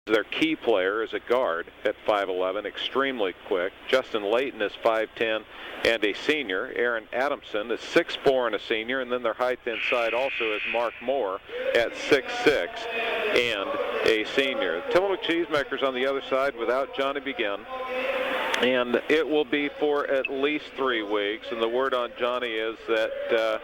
Their key player is a guard at 5'11", extremely quick. Justin Layton is 5'10", and a senior. Aaron Adamson is 6'4" and a senior, and then their height inside also is Mark Moore at 6'6" and a senior. Tillamook Cheesemakers on the other side without Johnny Begin, and it will be for at least 3 weeks, and the word on Johnny is that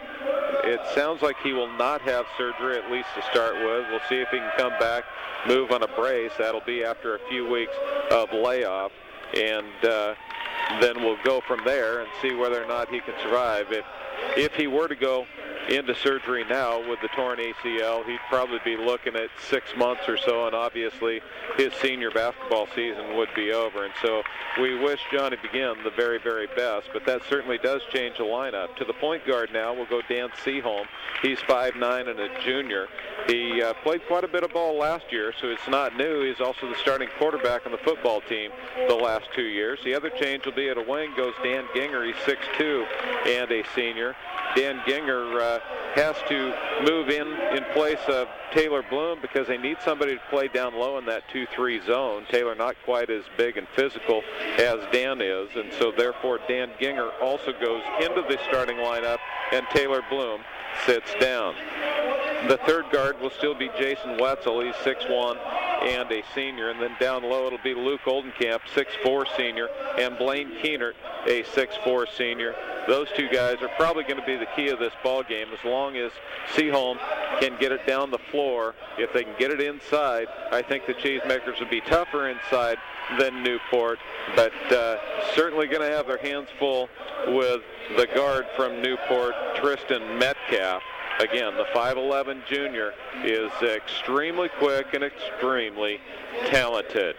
it sounds like he will not have surgery, at least to start with. We'll see if he can come back, move on a brace. That'll be after a few weeks of layoff, and then we'll go from there and see whether or not he can survive. If he were to go into surgery now with the torn ACL, he'd probably be looking at 6 months or so, and obviously his senior basketball season would be over. And so we wish Johnny Begin the very, very best, but that certainly does change the lineup. To the point guard now will go Dan Seaholm. He's 5'9" and a junior. He played quite a bit of ball last year, so it's not new. He's also the starting quarterback on the football team the last 2 years. The other change will be at a wing goes Dan Ginger. He's 6'2" and a senior. Dan Ginger has to move in place of Taylor Bloom because they need somebody to play down low in that 2-3 zone. Taylor not quite as big and physical as Dan is, and so therefore Dan Ginger also goes into the starting lineup, and Taylor Bloom sits down. The third guard will still be Jason Wetzel. He's 6'1" and a senior, and then down low it'll be Luke Oldenkamp, 6'4" senior, and Blaine Keenert, a 6'4" senior. Those two guys are probably going to be the key of this ball game, as long as Seaholm can get it down the floor. If they can get it inside, I think the Cheesemakers would be tougher inside than Newport, but certainly going to have their hands full with the guard from Newport, Tristan Metcalf. Again, the 5'11" junior is extremely quick and extremely talented.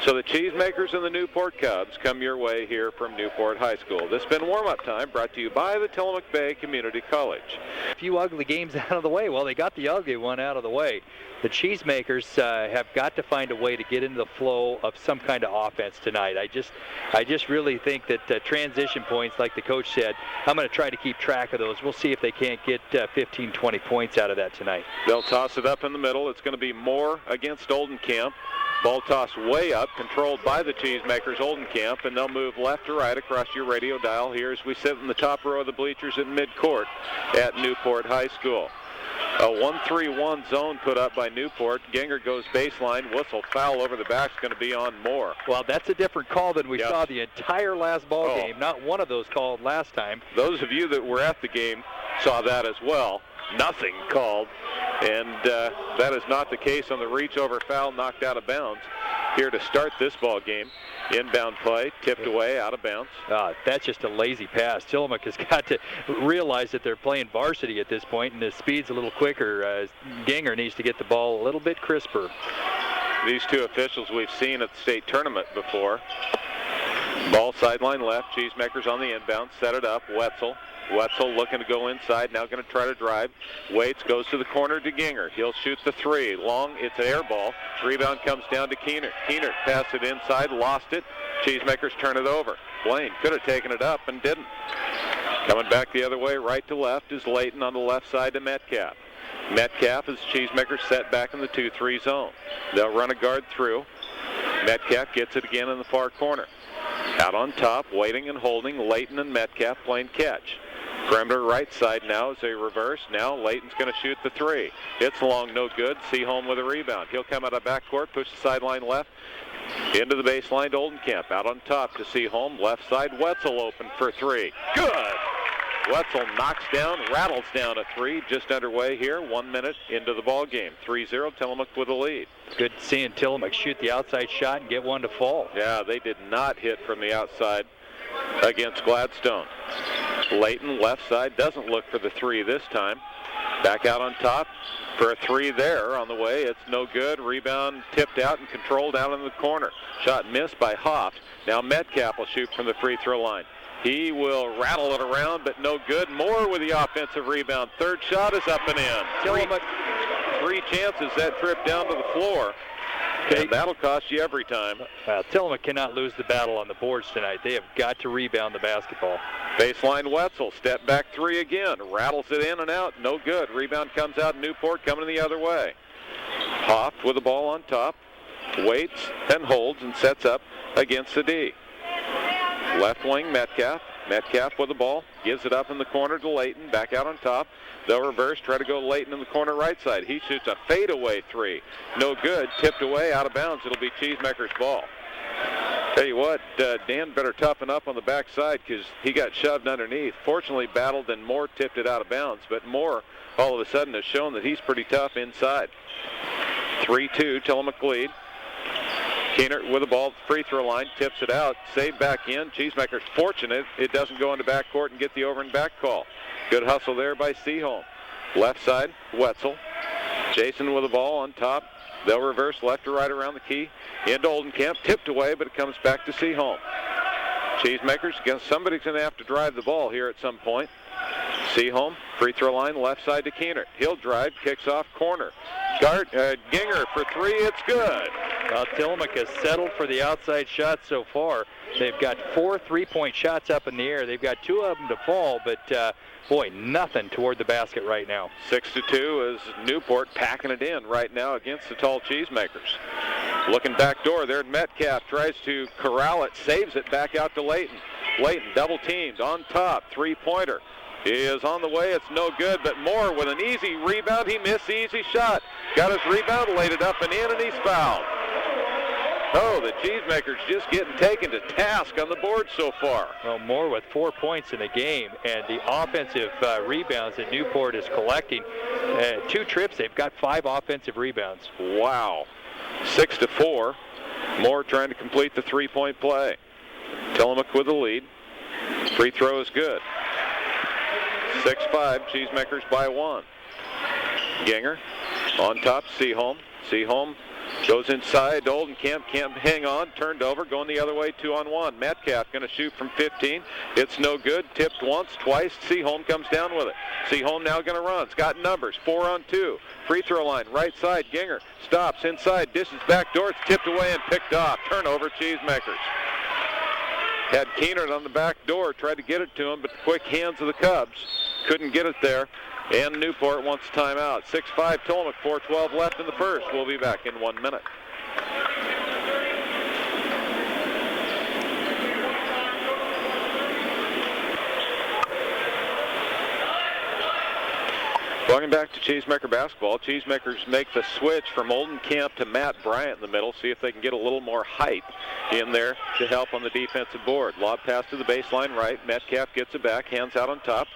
So the Cheesemakers and the Newport Cubs come your way here from Newport High School. This has been warm-up time, brought to you by the Tillamook Bay Community College. A few ugly games out of the way. Well, they got the ugly one out of the way. The Cheesemakers have got to find a way to get into the flow of some kind of offense tonight. I just really think that transition points, like the coach said, I'm going to try to keep track of those. We'll see if they can't get 15, 20 points out of that tonight. They'll toss it up in the middle. It's going to be Moore against Oldenkamp. Ball tossed way up, controlled by the Cheesemakers, Oldenkamp, and they'll move left to right across your radio dial here as we sit in the top row of the bleachers at midcourt at Newport High School. A 1-3-1 zone put up by Newport. Ginger goes baseline. Whistle foul over the back is going to be on Moore. Well, that's a different call than we saw the entire last ball game. Not one of those called last time. Those of you that were at the game saw that as well. Nothing called, and that is not the case on the reach over foul knocked out of bounds here to start this ball game. Inbound play, tipped away, out of bounds. That's just a lazy pass. Tillamook has got to realize that they're playing varsity at this point, and the speed's a little quicker. Ginger needs to get the ball a little bit crisper. These two officials we've seen at the state tournament before. Ball sideline left, Cheesemakers on the inbound, set it up, Wetzel looking to go inside, now going to try to drive. Waits, goes to the corner to Ginger. He'll shoot the three. Long, it's an air ball. Rebound comes down to Keenert. Keenert passed it inside, lost it. Cheesemakers turn it over. Blaine could have taken it up and didn't. Coming back the other way, right to left, is Layton on the left side to Metcalf. Metcalf is Cheesemakers set back in the 2-3 zone. They'll run a guard through. Metcalf gets it again in the far corner. Out on top, waiting and holding, Layton and Metcalf playing catch. Perimeter right side now as they reverse. Now Layton's going to shoot the three. It's long, no good. Seaholm with a rebound. He'll come out of backcourt, push the sideline left, into the baseline to Oldenkamp. Out on top to Seaholm. Left side, Wetzel open for three. Good! Wetzel knocks down, rattles down a three. Just underway here, 1 minute into the ball game. 3-0, Tillamook with a lead. Good seeing Tillamook shoot the outside shot and get one to fall. Yeah, they did not hit from the outside against Gladstone. Layton, left side, doesn't look for the three this time. Back out on top for a three there on the way. It's no good. Rebound tipped out and controlled down in the corner. Shot missed by Hoff. Now Metcalf will shoot from the free throw line. He will rattle it around, but no good. Moore with the offensive rebound. Third shot is up and in. Tillamook, three chances that trip down to the floor. And that'll cost you every time. Tillamook cannot lose the battle on the boards tonight. They have got to rebound the basketball. Baseline Wetzel, step back three again. Rattles it in and out, no good. Rebound comes out, Newport coming the other way. Hoff with the ball on top. waits and holds and sets up against the D. Left wing, Metcalf. Metcalf with the ball, gives it up in the corner to Layton, back out on top. They'll reverse, try to go Layton in the corner right side. He shoots a fadeaway three. No good, tipped away, out of bounds. It'll be Cheesemaker's ball. Tell you what, Dan better toughen up on the backside because he got shoved underneath. Fortunately battled and Moore tipped it out of bounds, but Moore all of a sudden has shown that he's pretty tough inside. 3-2, Tillamook lead. Keener with the ball at the free throw line, tips it out, saved back in. Cheesemaker's fortunate it doesn't go into backcourt and get the over and back call. Good hustle there by Seaholm. Left side, Wetzel. Jason with the ball on top. They'll reverse left to right around the key. Into Oldenkamp, tipped away, but it comes back to Seaholm. Cheesemakers, somebody's going to have to drive the ball here at some point. Seaholm, free throw line, left side to Keener. He'll drive, kicks off corner. Ginger for three, it's good. Tillamook has settled for the outside shot so far. They've got 4 3-point shots up in the air. They've got 2 of them to fall, but boy, nothing toward the basket right now. 6-2 is Newport packing it in right now against the tall Cheesemakers. Looking back door there, Metcalf tries to corral it, saves it back out to Layton. Layton double teamed on top, three-pointer. He is on the way, it's no good, but Moore with an easy rebound. He missed the easy shot. Got his rebound, laid it up and in, and he's fouled. Oh, the Cheesemakers just getting taken to task on the board so far. Well, Moore with 4 points in the game, and the offensive rebounds that Newport is collecting. 2 trips, they've got 5 offensive rebounds. Wow. 6-4. Moore trying to complete the three-point play. Tillamook with the lead. Free throw is good. 6-5, Cheesemakers by 1. Ginger on top, Seaholm. Seaholm goes inside to Oldenkamp, can't hang on, turned over, going the other way, 2-on-1. Metcalf going to shoot from 15. It's no good, tipped once, twice. Seaholm comes down with it. Seaholm now going to run. It's got numbers, 4-on-2. Free throw line, right side, Ginger stops inside, dishes back door, it's tipped away and picked off. Turnover, Cheesemakers. Had Keener on the back door, tried to get it to him, but the quick hands of the Cubs couldn't get it there. And Newport wants timeout. 6-5 Tillamook, 4:12 left in the first. We'll be back in 1 minute. Welcome back to Cheesemaker Basketball. Cheesemakers make the switch from Oldenkamp to Matt Bryant in the middle, see if they can get a little more height in there to help on the defensive board. Lob pass to the baseline right. Metcalf gets it back, hands out on top.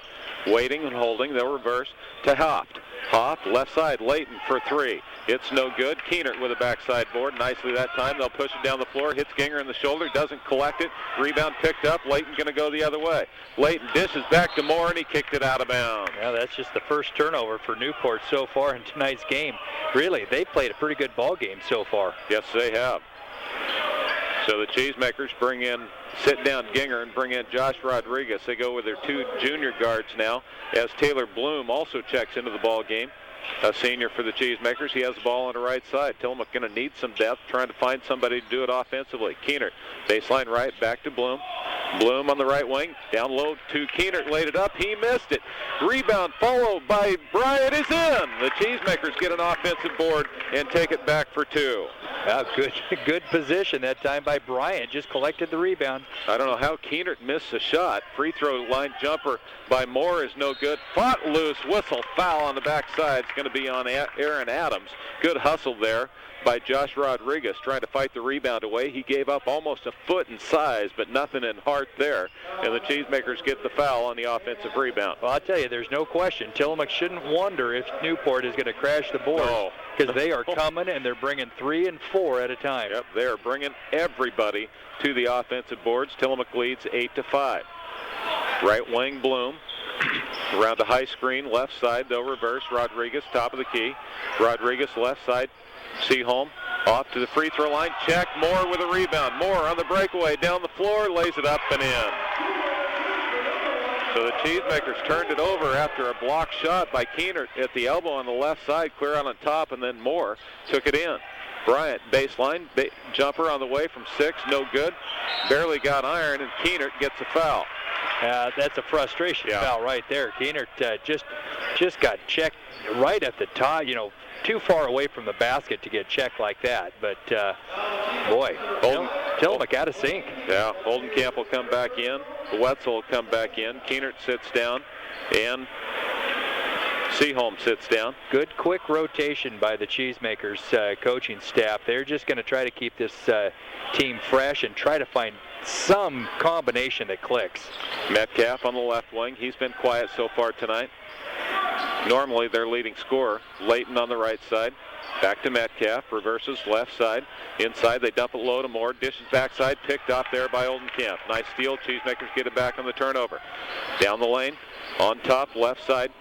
Waiting and holding, they'll reverse to Hoft. Hoft, left side, Layton for 3. It's no good. Keener with a backside board. Nicely that time. They'll push it down the floor. Hits Ginger in the shoulder. Doesn't collect it. Rebound picked up. Layton going to go the other way. Layton dishes back to Moore, and he kicked it out of bounds. Yeah, that's just the first turnover for Newport so far in tonight's game. Really, they played a pretty good ball game so far. Yes, they have. So the Cheesemakers bring in, sit down Ginger and bring in Josh Rodriguez. They go with their 2 junior guards now as Taylor Bloom also checks into the ball game. A senior for the Cheesemakers. He has the ball on the right side. Tillamook going to need some depth, trying to find somebody to do it offensively. Keener, baseline right, back to Bloom. Bloom on the right wing, down low to Keener, laid it up. He missed it. Rebound followed by Bryant is in. The Cheesemakers get an offensive board and take it back for 2. Good position that time by Bryant. Just collected the rebound. I don't know how Keener missed the shot. Free throw line jumper by Moore is no good. Fought loose, whistle, foul on the backside. It's going to be on Aaron Adams. Good hustle there by Josh Rodriguez, trying to fight the rebound away. He gave up almost a foot in size, but nothing in heart there. And the Cheesemakers get the foul on the offensive rebound. Well, I'll tell you, there's no question. Tillamook shouldn't wonder if Newport is going to crash the board. Because they are coming, and they're bringing 3 and 4 at a time. Yep, they are bringing everybody to the offensive boards. Tillamook leads 8-5. Right wing, Bloom. Around the high screen, left side, they'll reverse. Rodriguez, top of the key. Rodriguez, left side. Seaholm off to the free throw line. Check. Moore with a rebound. Moore on the breakaway. Down the floor, lays it up and in. So the Cheesemakers turned it over after a block shot by Keener at the elbow on the left side, clear out on top, and then Moore took it in. Bryant, baseline, jumper on the way from 6, no good. Barely got iron, and Keener gets a foul. That's a frustration foul right there. Keener just got checked right at the top, too far away from the basket to get checked like that. But, boy, Tillamook out of sync. Yeah, Oldenkamp will come back in. Wetzel will come back in. Keenert sits down. And Seaholm sits down. Good quick rotation by the Cheesemakers coaching staff. They're just going to try to keep this team fresh and try to find some combination that clicks. Metcalf on the left wing. He's been quiet so far tonight. Normally their leading scorer. Layton on the right side. Back to Metcalf. Reverses left side. Inside they dump it low to Moore. Dishes backside. Picked off there by Oldenkamp. Nice steal. Cheesemakers get it back on the turnover. Down the lane. On top left side.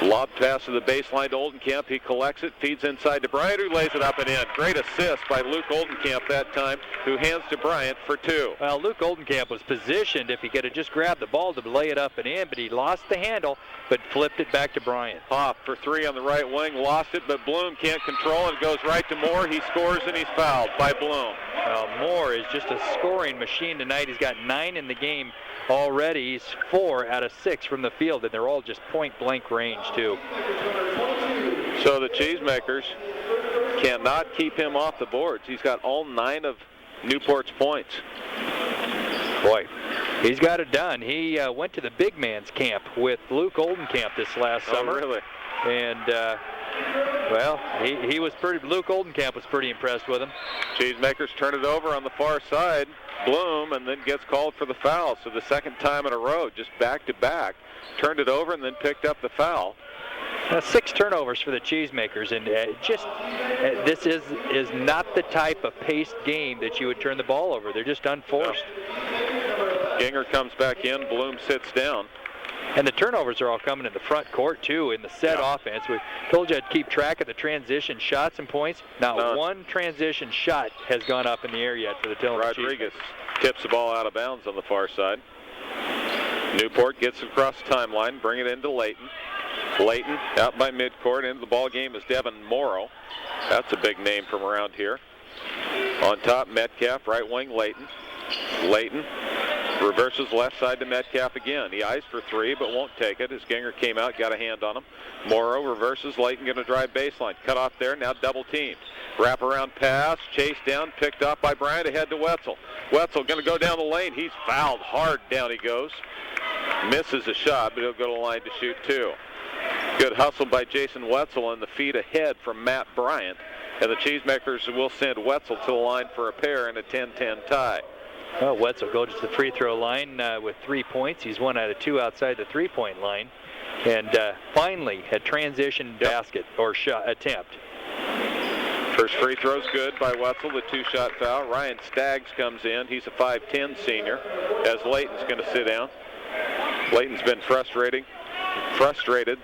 Lob pass to the baseline to Oldenkamp. He collects it, feeds inside to Bryant, who lays it up and in. Great assist by Luke Oldenkamp that time, who hands to Bryant for two. Well, Luke Oldenkamp was positioned if he could have just grabbed the ball to lay it up and in, but he lost the handle, but flipped it back to Bryant. Hoff for three on the right wing, lost it, but Bloom can't control it. Goes right to Moore. He scores and he's fouled by Bloom. Well, Moore is just a scoring machine tonight. He's got 9 in the game already. He's 4 out of 6 from the field, and they're all just point-blank range, too. So the Cheesemakers cannot keep him off the boards. He's got all 9 of Newport's points. Boy, he's got it done. He went to the big man's camp with Luke Oldenkamp this last summer. Oh, really? And, well, he was pretty. Luke Oldenkamp was pretty impressed with him. Cheesemakers turn it over on the far side. Bloom, and then gets called for the foul. So the second time in a row, just back-to-back. Turned it over and then picked up the foul. 6 turnovers for the Cheesemakers, and this is not the type of paced game that you would turn the ball over. They're just unforced. No. Ginger comes back in. Bloom sits down. And the turnovers are all coming in the front court, too, in the set offense. We told you I'd keep track of the transition shots and points. Not one transition shot has gone up in the air yet for the Tillamook Rodriguez tips the ball out of bounds on the far side. Newport gets across the timeline, bring it into Layton. Layton out by midcourt. Into the ball game is Devin Morrow. That's a big name from around here. On top, Metcalf, right wing, Layton. Layton reverses left side to Metcalf again. He eyes for three, but won't take it as Ginger came out, got a hand on him. Morrow reverses. Layton going to drive baseline. Cut off there, now double team. Wrap around pass, chased down, picked up by Bryant, ahead to Wetzel. Wetzel going to go down the lane. He's fouled hard. Down he goes. Misses a shot, but he'll go to the line to shoot two. Good hustle by Jason Wetzel on the feed ahead from Matt Bryant. And the Cheesemakers will send Wetzel to the line for a pair in a 10-10 tie. Well, Wetzel goes to the free throw line with 3 points. He's 1 out of 2 outside the three-point line. And finally, a transition basket or shot attempt. First free throw's good by Wetzel, the 2-shot foul. Ryan Staggs comes in. He's a 5'10 senior as Layton's going to sit down. Layton's been frustrated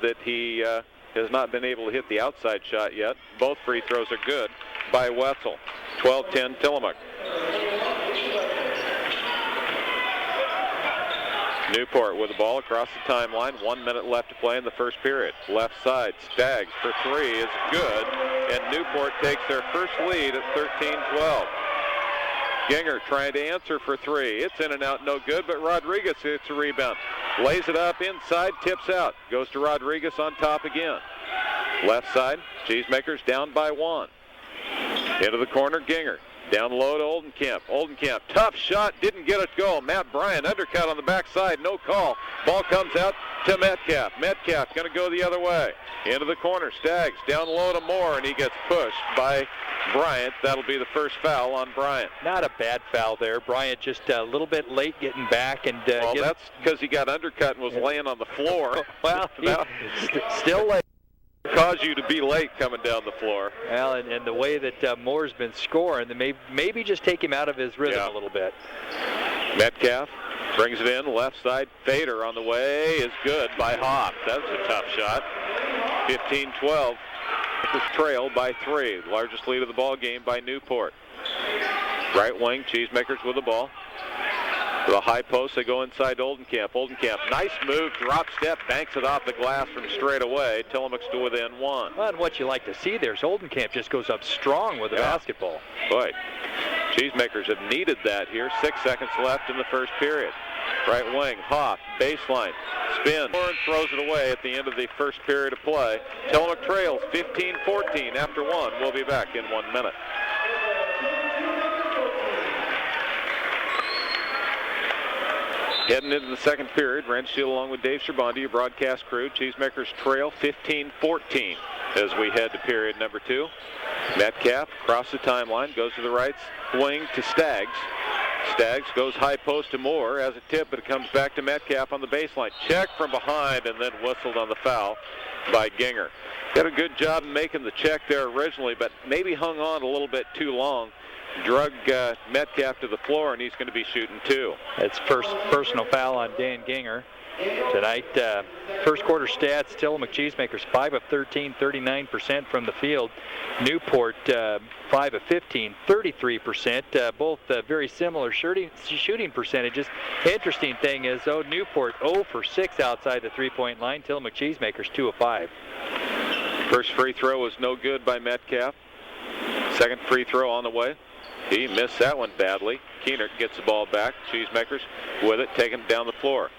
that he has not been able to hit the outside shot yet. Both free throws are good by Wetzel. 12-10 Tillamook. Newport with the ball across the timeline. 1 minute left to play in the first period. Left side, Staggs for three is good, and Newport takes their first lead at 13-12. Ginger trying to answer for three. It's in and out, no good, but Rodriguez hits a rebound. Lays it up inside, tips out. Goes to Rodriguez on top again. Left side, Cheesemakers down by 1. Into the corner, Ginger. Down low to Oldenkamp. Oldenkamp, tough shot, didn't get it go. Matt Bryant, undercut on the backside, no call. Ball comes out to Metcalf. Metcalf going to go the other way. Into the corner, Staggs down low to Moore, and he gets pushed by Bryant. That'll be the first foul on Bryant. Not a bad foul there. Bryant just a little bit late getting back. And well, that's because he got undercut and was laying on the floor. Well, still late. Cause you to be late coming down the floor. Well, and the way that Moore's been scoring, maybe just take him out of his rhythm a little bit. Metcalf brings it in, left side fader on the way is good by Hoff. That was a tough shot. 15-12. It's trailed by 3. Largest lead of the ball game by Newport. Right wing, Cheesemakers with the ball. To the high post, they go inside to Oldenkamp. Oldenkamp, nice move, drop step, banks it off the glass from straight away. Tillamook's to within 1. Well, and what you like to see there is Oldenkamp just goes up strong with the basketball. Boy, Cheesemakers have needed that here. 6 seconds left in the first period. Right wing, Hoff, baseline, spins, and throws it away at the end of the first period of play. Tillamook trails 15-14 after one. We'll be back in 1 minute. Heading into the second period, Renshield along with Dave Sherbondi, your broadcast crew. Cheesemakers trail 15-14 as we head to period number 2. Metcalf across the timeline, goes to the right wing to Staggs. Staggs goes high post to Moore, has a tip, but it comes back to Metcalf on the baseline. Check from behind and then whistled on the foul by Ginger. Got a good job making the check there originally, but maybe hung on a little bit too long. Drug Metcalf to the floor, and he's going to be shooting 2. It's first personal foul on Dan Ginger tonight. First quarter stats, Tillamook Cheesemakers 5 of 13, 39% from the field. Newport 5 of 15, 33%. Both very similar shooting percentages. Interesting thing is, though, Newport 0 for 6 outside the three-point line. Tillamook Cheesemakers 2 of 5. First free throw was no good by Metcalf. Second free throw on the way. He missed that one badly. Keener gets the ball back. Cheesemakers with it, taking it down the floor.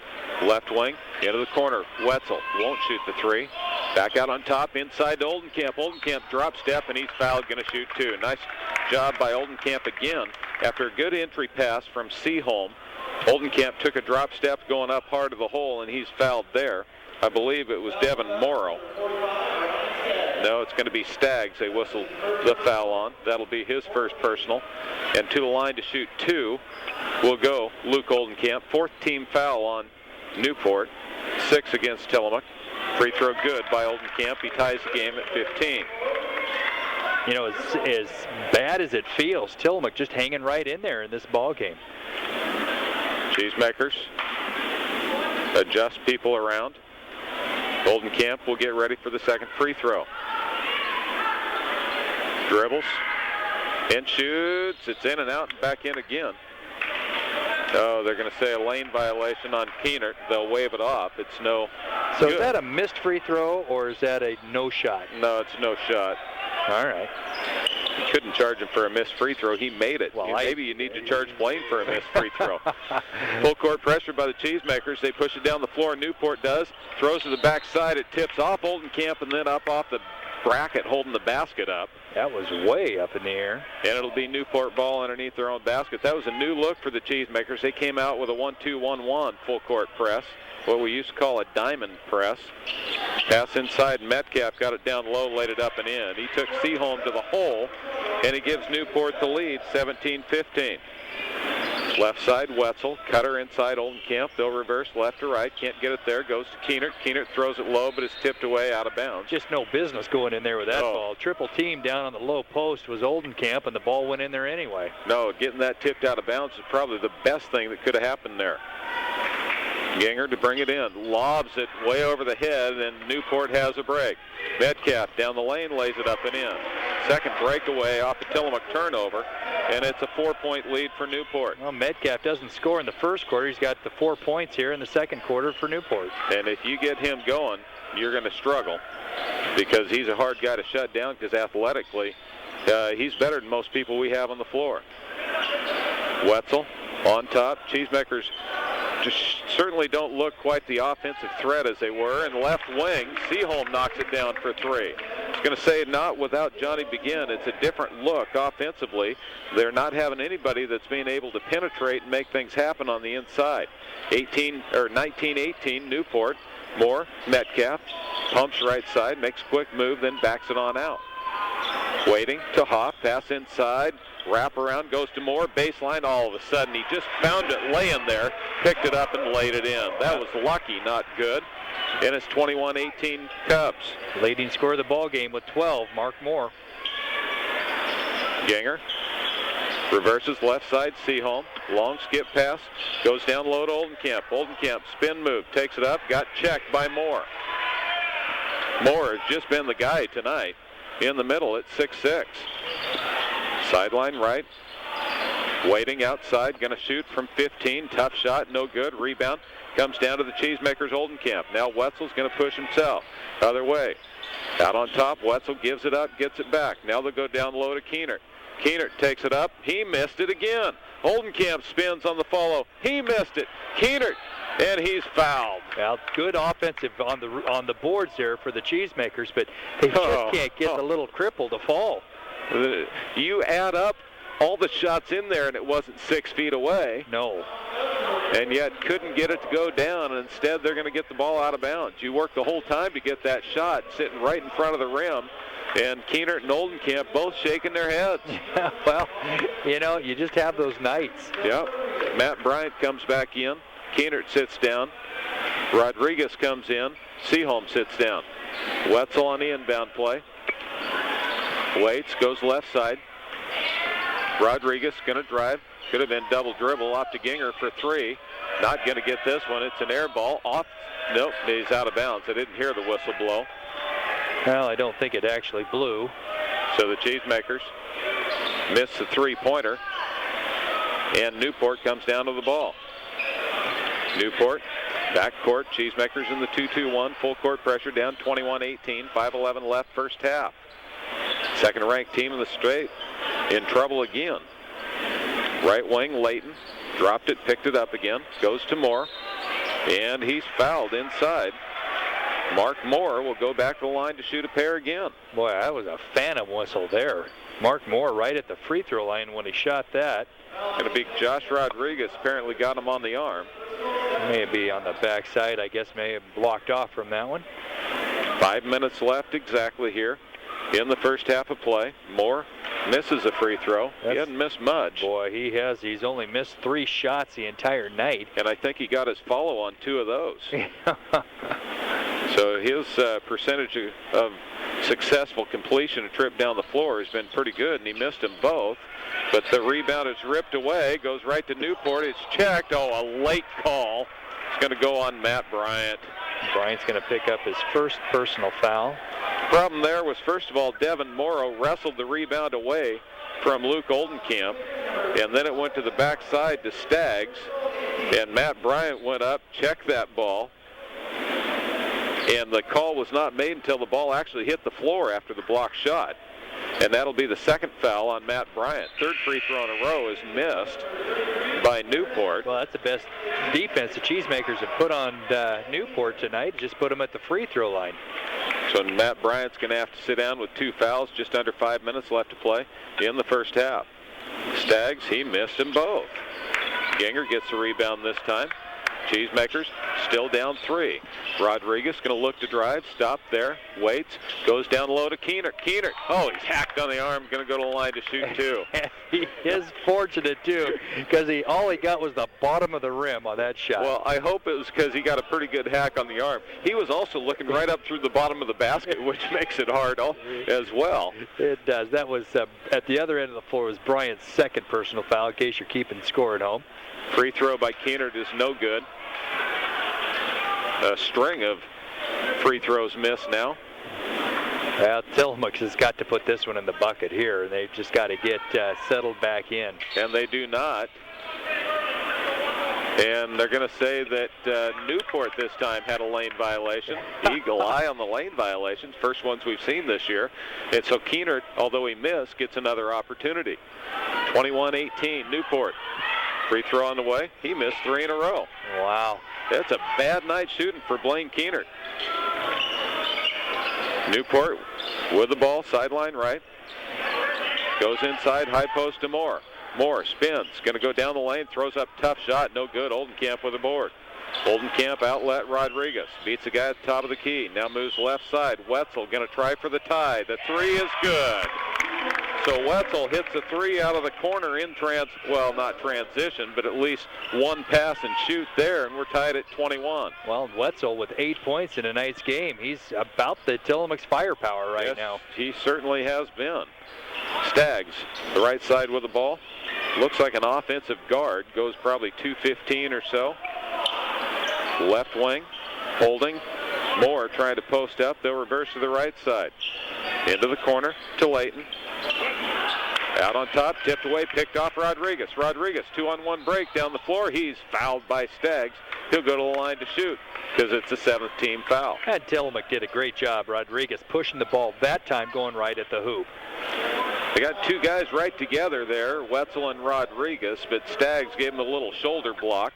Left wing, into the corner. Wetzel won't shoot the 3. Back out on top, inside to Oldenkamp. Oldenkamp drop step, and he's fouled, going to shoot 2. Nice job by Oldenkamp again. After a good entry pass from Seaholm, Oldenkamp took a drop step going up hard to the hole, and he's fouled there. I believe it was Devin Morrow. No, it's going to be Staggs. They whistled the foul on. That'll be his first personal. And to the line to shoot 2 will go Luke Oldenkamp. 4th team foul on Newport. 6 against Tillamook. Free throw good by Oldenkamp. He ties the game at 15. You know, as bad as it feels, Tillamook just hanging right in there in this ball game. Cheesemakers adjust people around. Oldenkamp will get ready for the second free throw. Dribbles and shoots. It's in and out and back in again. Oh, they're going to say a lane violation on Keener. They'll wave it off. It's no So good. Is that a missed free throw or is that a no shot? No, it's no shot. All right. You couldn't charge him for a missed free throw. He made it. Well, maybe you need to charge Blaine for a missed free throw. Full court pressure by the Cheesemakers. They push it down the floor. Newport does. Throws to the backside. It tips off Oldenkamp and then up off the bracket holding the basket up. That was way up in the air. And it'll be Newport ball underneath their own basket. That was a new look for the Cheesemakers. They came out with a 1-2-1-1 full court press, what we used to call a diamond press. Pass inside, Metcalf got it down low, laid it up and in. He took Seaholm to the hole, and he gives Newport the lead, 17-15. Left side, Wetzel, cutter inside Oldenkamp. They'll reverse left to right, can't get it there, goes to Keener. Keener throws it low, but it's tipped away out of bounds. Just no business going in there with that ball. Triple team down on the low post was Oldenkamp, and the ball went in there anyway. No, getting that tipped out of bounds is probably the best thing that could have happened there. Ginger to bring it in, lobs it way over the head, and Newport has a break. Metcalf down the lane, lays it up and in. Second breakaway off the Tillamook turnover, and it's a 4-point lead for Newport. Well, Metcalf doesn't score in the first quarter. He's got the 4 points here in the second quarter for Newport. And if you get him going, you're going to struggle because he's a hard guy to shut down because athletically, he's better than most people we have on the floor. Wetzel on top. Cheesemakers just certainly don't look quite the offensive threat as they were. And left wing, Seaholm knocks it down for 3. I was going to say not without Johnny Begin. It's a different look offensively. They're not having anybody that's being able to penetrate and make things happen on the inside. 19-18 Newport. Moore, Metcalf, pumps right side, makes a quick move, then backs it on out. Waiting to Hoff, pass inside, wrap around, goes to Moore, baseline. All of a sudden, he just found it laying there, picked it up and laid it in. That was lucky, not good. And it's 21-18 Cubs. Leading scorer of the ball game with 12, Mark Moore. Ginger reverses left side, Seaholm. Long skip pass, goes down low to Oldenkamp. Oldenkamp spin move, takes it up, got checked by Moore. Moore has just been the guy tonight. In the middle at 6'6". Sideline right. Waiting outside, going to shoot from 15. Tough shot, no good. Rebound comes down to the Cheesemakers, Oldenkamp. Now Wetzel's going to push himself. Other way. Out on top, Wetzel gives it up, gets it back. Now they'll go down low to Keener. Keenert takes it up. He missed it again. Oldenkamp spins on the follow. He missed it. Keenert, and he's fouled. Well, good offensive on the boards there for the Cheesemakers, but they just can't get the little cripple to fall. You add up all the shots in there, and it wasn't 6 feet away. No. And yet couldn't get it to go down, and instead they're going to get the ball out of bounds. You work the whole time to get that shot sitting right in front of the rim, and Keenert and Oldenkamp both shaking their heads. Yeah, well, you know, you just have those nights. Yep. Matt Bryant comes back in. Keenert sits down. Rodriguez comes in. Seaholm sits down. Wetzel on the inbound play. Waits, goes left side. Rodriguez going to drive. Could have been double dribble off to Ginger for 3. Not going to get this one. It's an air ball. Off. Nope, he's out of bounds. I didn't hear the whistle blow. Well, I don't think it actually blew. So the Cheesemakers miss the three-pointer. And Newport comes down to the ball. Newport, backcourt. Cheesemakers in the 2-2-1. Full court pressure down 21-18. 5:11 left first half. Second-ranked team in the state in trouble again. Right wing, Layton. Dropped it, picked it up again. Goes to Moore. And he's fouled inside. Mark Moore will go back to the line to shoot a pair again. Boy, that was a phantom whistle there. Mark Moore right at the free throw line when he shot that. Going to be Josh Rodriguez. Apparently got him on the arm. Maybe on the backside, I guess, may have blocked off from that one. 5 minutes left exactly here in the first half of play. Moore misses a free throw. He hadn't missed much. Boy, he has. He's only missed 3 shots the entire night. And I think he got his follow on 2 of those. So his percentage of successful completion, a trip down the floor, has been pretty good, and he missed them both. But the rebound is ripped away, goes right to Newport. It's checked. Oh, a late call. It's going to go on Matt Bryant. Bryant's going to pick up his first personal foul. Problem there was, first of all, Devin Morrow wrestled the rebound away from Luke Oldenkamp, and then it went to the backside to Staggs, and Matt Bryant went up, checked that ball, and the call was not made until the ball actually hit the floor after the block shot. And that'll be the second foul on Matt Bryant. Third free throw in a row is missed by Newport. Well, that's the best defense the Cheesemakers have put on Newport tonight. Just put them at the free throw line. So Matt Bryant's going to have to sit down with 2 fouls, just under 5 minutes left to play in the first half. Staggs, he missed them both. Ginger gets the rebound this time. Cheesemakers still down 3. Rodriguez going to look to drive, stop there, waits, goes down low to Keenert. Keenert, oh, he's hacked on the arm, going to go to the line to shoot 2. He is fortunate, too, because all he got was the bottom of the rim on that shot. Well, I hope it was because he got a pretty good hack on the arm. He was also looking right up through the bottom of the basket, which makes it hard as well. It does. That was, at the other end of the floor, was Bryant's second personal foul, in case you're keeping score at home. Free throw by Keenert is no good. A string of free throws missed now. Well, Tillamook has got to put this one in the bucket here. They've just got to get settled back in. And they do not. And they're going to say that Newport this time had a lane violation. Eagle eye on the lane violations. First ones we've seen this year. And so Keenert, although he missed, gets another opportunity. 21-18, Newport. Free throw on the way. He missed 3 in a row. Wow. That's a bad night shooting for Blaine Keenert. Newport with the ball, sideline right. Goes inside, high post to Moore. Moore spins, going to go down the lane, throws up tough shot, no good. Oldenkamp with a board. Oldenkamp outlet Rodriguez. Beats the guy at the top of the key. Now moves left side. Wetzel going to try for the tie. The 3 is good. So Wetzel hits a 3 out of the corner in not transition, but at least one pass and shoot there, and we're tied at 21. Well, Wetzel with 8 points in tonight's game. He's about the Tillamook's firepower right now. He certainly has been. Staggs, the right side with the ball. Looks like an offensive guard. Goes probably 2:15 or so. Left wing, holding. Moore trying to post up. They'll reverse to the right side. Into the corner to Layton. Out on top, tipped away, picked off Rodriguez. Rodriguez, 2-on-1 break down the floor. He's fouled by Staggs. He'll go to the line to shoot because it's a 7th-team foul. And Tillamook did a great job, Rodriguez, pushing the ball that time, going right at the hoop. They got two guys right together there, Wetzel and Rodriguez, but Staggs gave him a little shoulder block.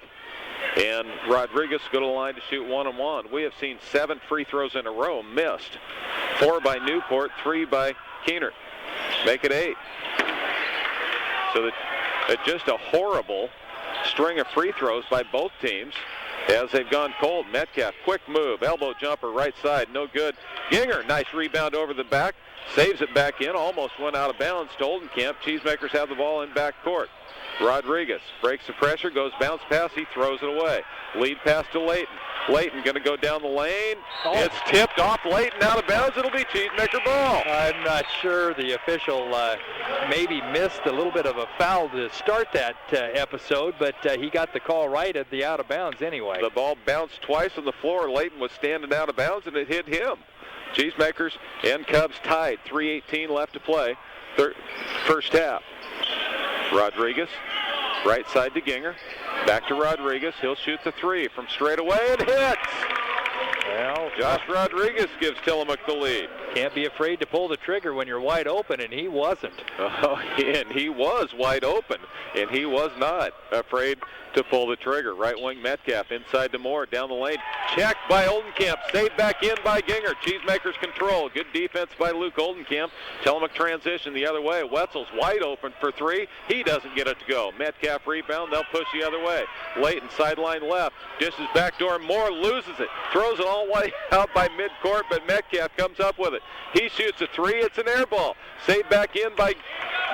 And Rodriguez go to the line to shoot 1-on-1. We have seen 7 free throws in a row missed. 4 by Newport, 3 by Keener. Make it 8. So just a horrible string of free throws by both teams as they've gone cold. Metcalf, quick move, elbow jumper, right side, no good. Ginger, nice rebound over the back, saves it back in, almost went out of bounds to Oldenkamp. Cheesemakers have the ball in back court. Rodriguez breaks the pressure, goes bounce pass, he throws it away. Lead pass to Layton. Layton going to go down the lane. Oh. It's tipped off Layton out of bounds. It'll be Cheesemaker ball. I'm not sure the official maybe missed a little bit of a foul to start that episode, but he got the call right at the out of bounds anyway. The ball bounced twice on the floor. Layton was standing out of bounds, and it hit him. Cheesemakers and Cubs tied. 3:18 left to play. First half. Rodriguez, right side to Ginger. Back to Rodriguez. He'll shoot the 3 from straight away and hits. Well, Josh Rodriguez gives Tillamook the lead. Can't be afraid to pull the trigger when you're wide open, and he wasn't. Oh, and he was wide open, and he was not afraid to pull the trigger. Right wing Metcalf inside to Moore, down the lane. Checked by Oldenkamp, saved back in by Ginger. Cheesemakers control. Good defense by Luke Oldenkamp. Tillamook transition the other way. Wetzel's wide open for 3. He doesn't get it to go. Metcalf rebound. They'll push the other way. Layton sideline left. Dishes backdoor. Moore loses it. Throws it all the way out by midcourt, but Metcalf comes up with it. He shoots a 3. It's an air ball. Saved back in by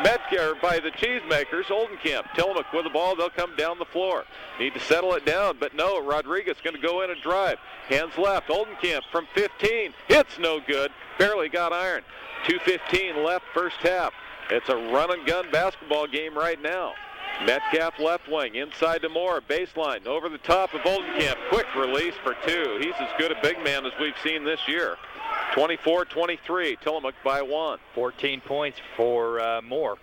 Metcalf, by the Cheesemakers. Oldenkamp. Tillamook with the ball. They'll come down the floor. Need to settle it down, but no, Rodriguez going to go in and drive. Hands left. Oldenkamp from 15. It's no good. Barely got iron. 2:15 left first half. It's a run-and-gun basketball game right now. Metcalf left wing, inside to Moore, baseline, over the top of Oldenkamp. Quick release for 2. He's as good a big man as we've seen this year. 24-23, Tillamook by 1. 14 points for Moore.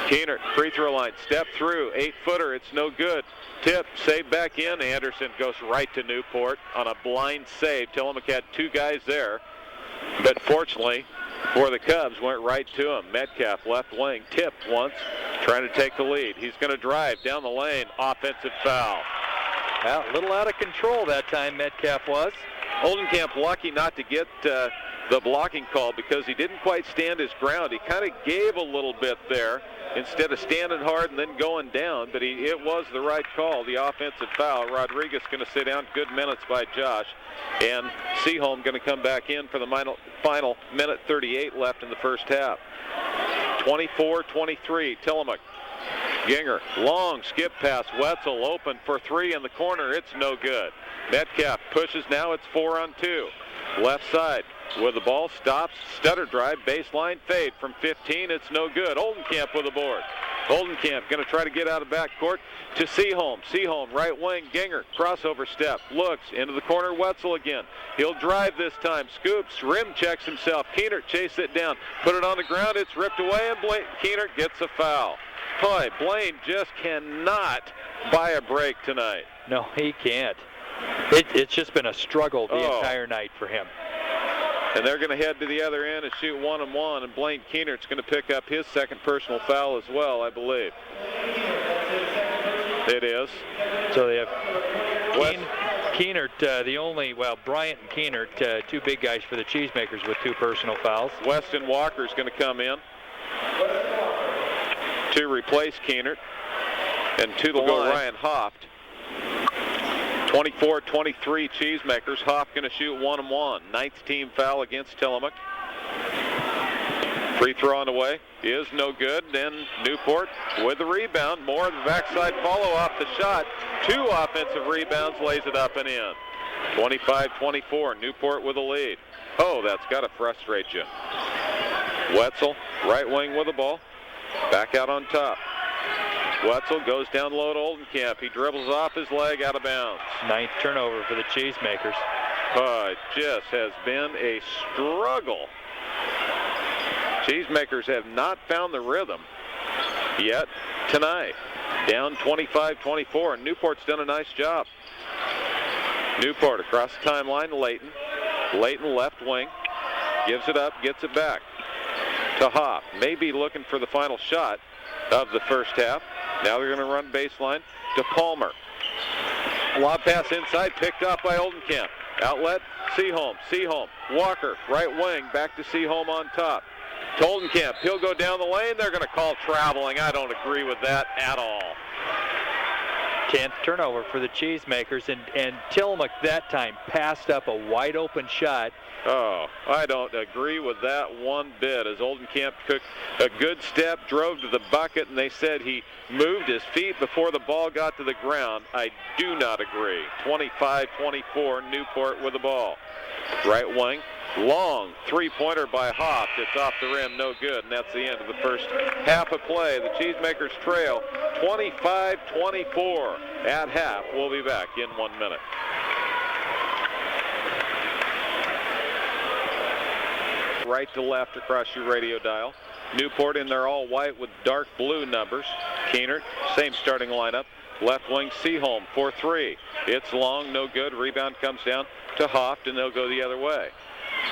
Keener, free throw line, step through, 8-footer, it's no good. Tip, save back in. Anderson goes right to Newport on a blind save. Tillamook had 2 guys there, but fortunately for the Cubs, went right to him. Metcalf left wing, tipped once, trying to take the lead. He's going to drive down the lane, offensive foul. Well, a little out of control that time, Metcalf was. Oldenkamp lucky not to get the blocking call because he didn't quite stand his ground. He kind of gave a little bit there instead of standing hard and then going down, but it was the right call, the offensive foul. Rodriguez going to sit down. Good minutes by Josh. And Seaholm going to come back in for the final minute 38 left in the first half. 24-23, Tillamook. Ginger, long skip pass. Wetzel open for 3 in the corner. It's no good. Metcalf pushes now. It's 4-on-2. Left side with the ball, stops, stutter drive, baseline fade from 15. It's no good. Oldenkamp with the board. Oldenkamp going to try to get out of backcourt to Seaholm. Seaholm, right wing, Ginger, crossover step, looks into the corner, Wetzel again. He'll drive this time, scoops, rim checks himself. Keener chase it down, put it on the ground, it's ripped away, and Keener gets a foul. Boy, Blaine just cannot buy a break tonight. No, he can't. It's just been a struggle the entire night for him. And they're going to head to the other end and shoot 1-on-1, and Blaine Keenert's going to pick up his second personal foul as well, I believe. It is. So they have Keenert, Bryant and Keenert, 2 big guys for the Cheesemakers with 2 personal fouls. Weston Walker's going to come in to replace Keenert, and 2 will go Ryan Hoft. 24-23 Cheesemakers. Hoff going to shoot 1-on-1. 9th team foul against Tillamook. Free throw on the way is no good. Then Newport with the rebound. More of the backside follow off the shot. 2 offensive rebounds, lays it up and in. 25-24. Newport with a lead. Oh, that's got to frustrate you. Wetzel, right wing with the ball. Back out on top. Wetzel goes down low to Oldenkamp. He dribbles off his leg out of bounds. 9th turnover for the Cheesemakers. It just has been a struggle. Cheesemakers have not found the rhythm yet tonight. Down 25-24, and Newport's done a nice job. Newport across the timeline to Layton. Layton left wing. Gives it up, gets it back. to Hoff. Maybe looking for the final shot of the first half. Now they're going to run baseline to Palmer. Lob pass inside, picked up by Oldenkamp. Outlet, Seaholm. Seaholm, Walker, right wing, back to Seaholm on top. To Oldenkamp, he'll go down the lane. They're going to call traveling. I don't agree with that at all. 10th turnover for the Cheesemakers, and Tillamook that time passed up a wide open shot. Oh, I don't agree with that one bit, as Oldenkamp took a good step, drove to the bucket, and they said he moved his feet before the ball got to the ground. I do not agree. 25-24, Newport with the ball. Right wing, long three-pointer by Hoff. It's off the rim, no good, and that's the end of the first half of play. The Cheesemakers trail 25-24 at half. We'll be back in 1 minute. Right to left across your radio dial. Newport in their all white with dark blue numbers. Keenert, same starting lineup. Left wing, Seaholm for three. It's long, no good. Rebound comes down to Hoff, and they'll go the other way.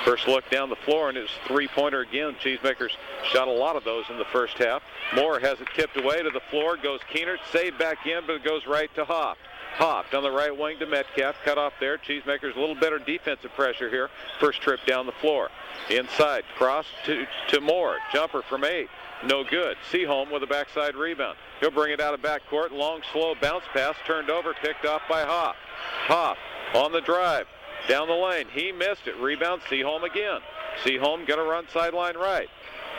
First look down the floor, and it's three-pointer again. Cheesemakers shot a lot of those in the first half. Moore has it tipped away to the floor. Goes Keenert, saved back in, but it goes right to Hoff. Hoff on the right wing to Metcalf, cut off there. Cheesemakers a little better defensive pressure here. First trip down the floor. Inside, cross to Moore. Jumper from 8. No good. Seaholm with a backside rebound. He'll bring it out of backcourt. Long, slow bounce pass. Turned over, picked off by Hoff. Hoff on the drive. Down the lane. He missed it. Rebound, Seaholm again. Seaholm going to run sideline right.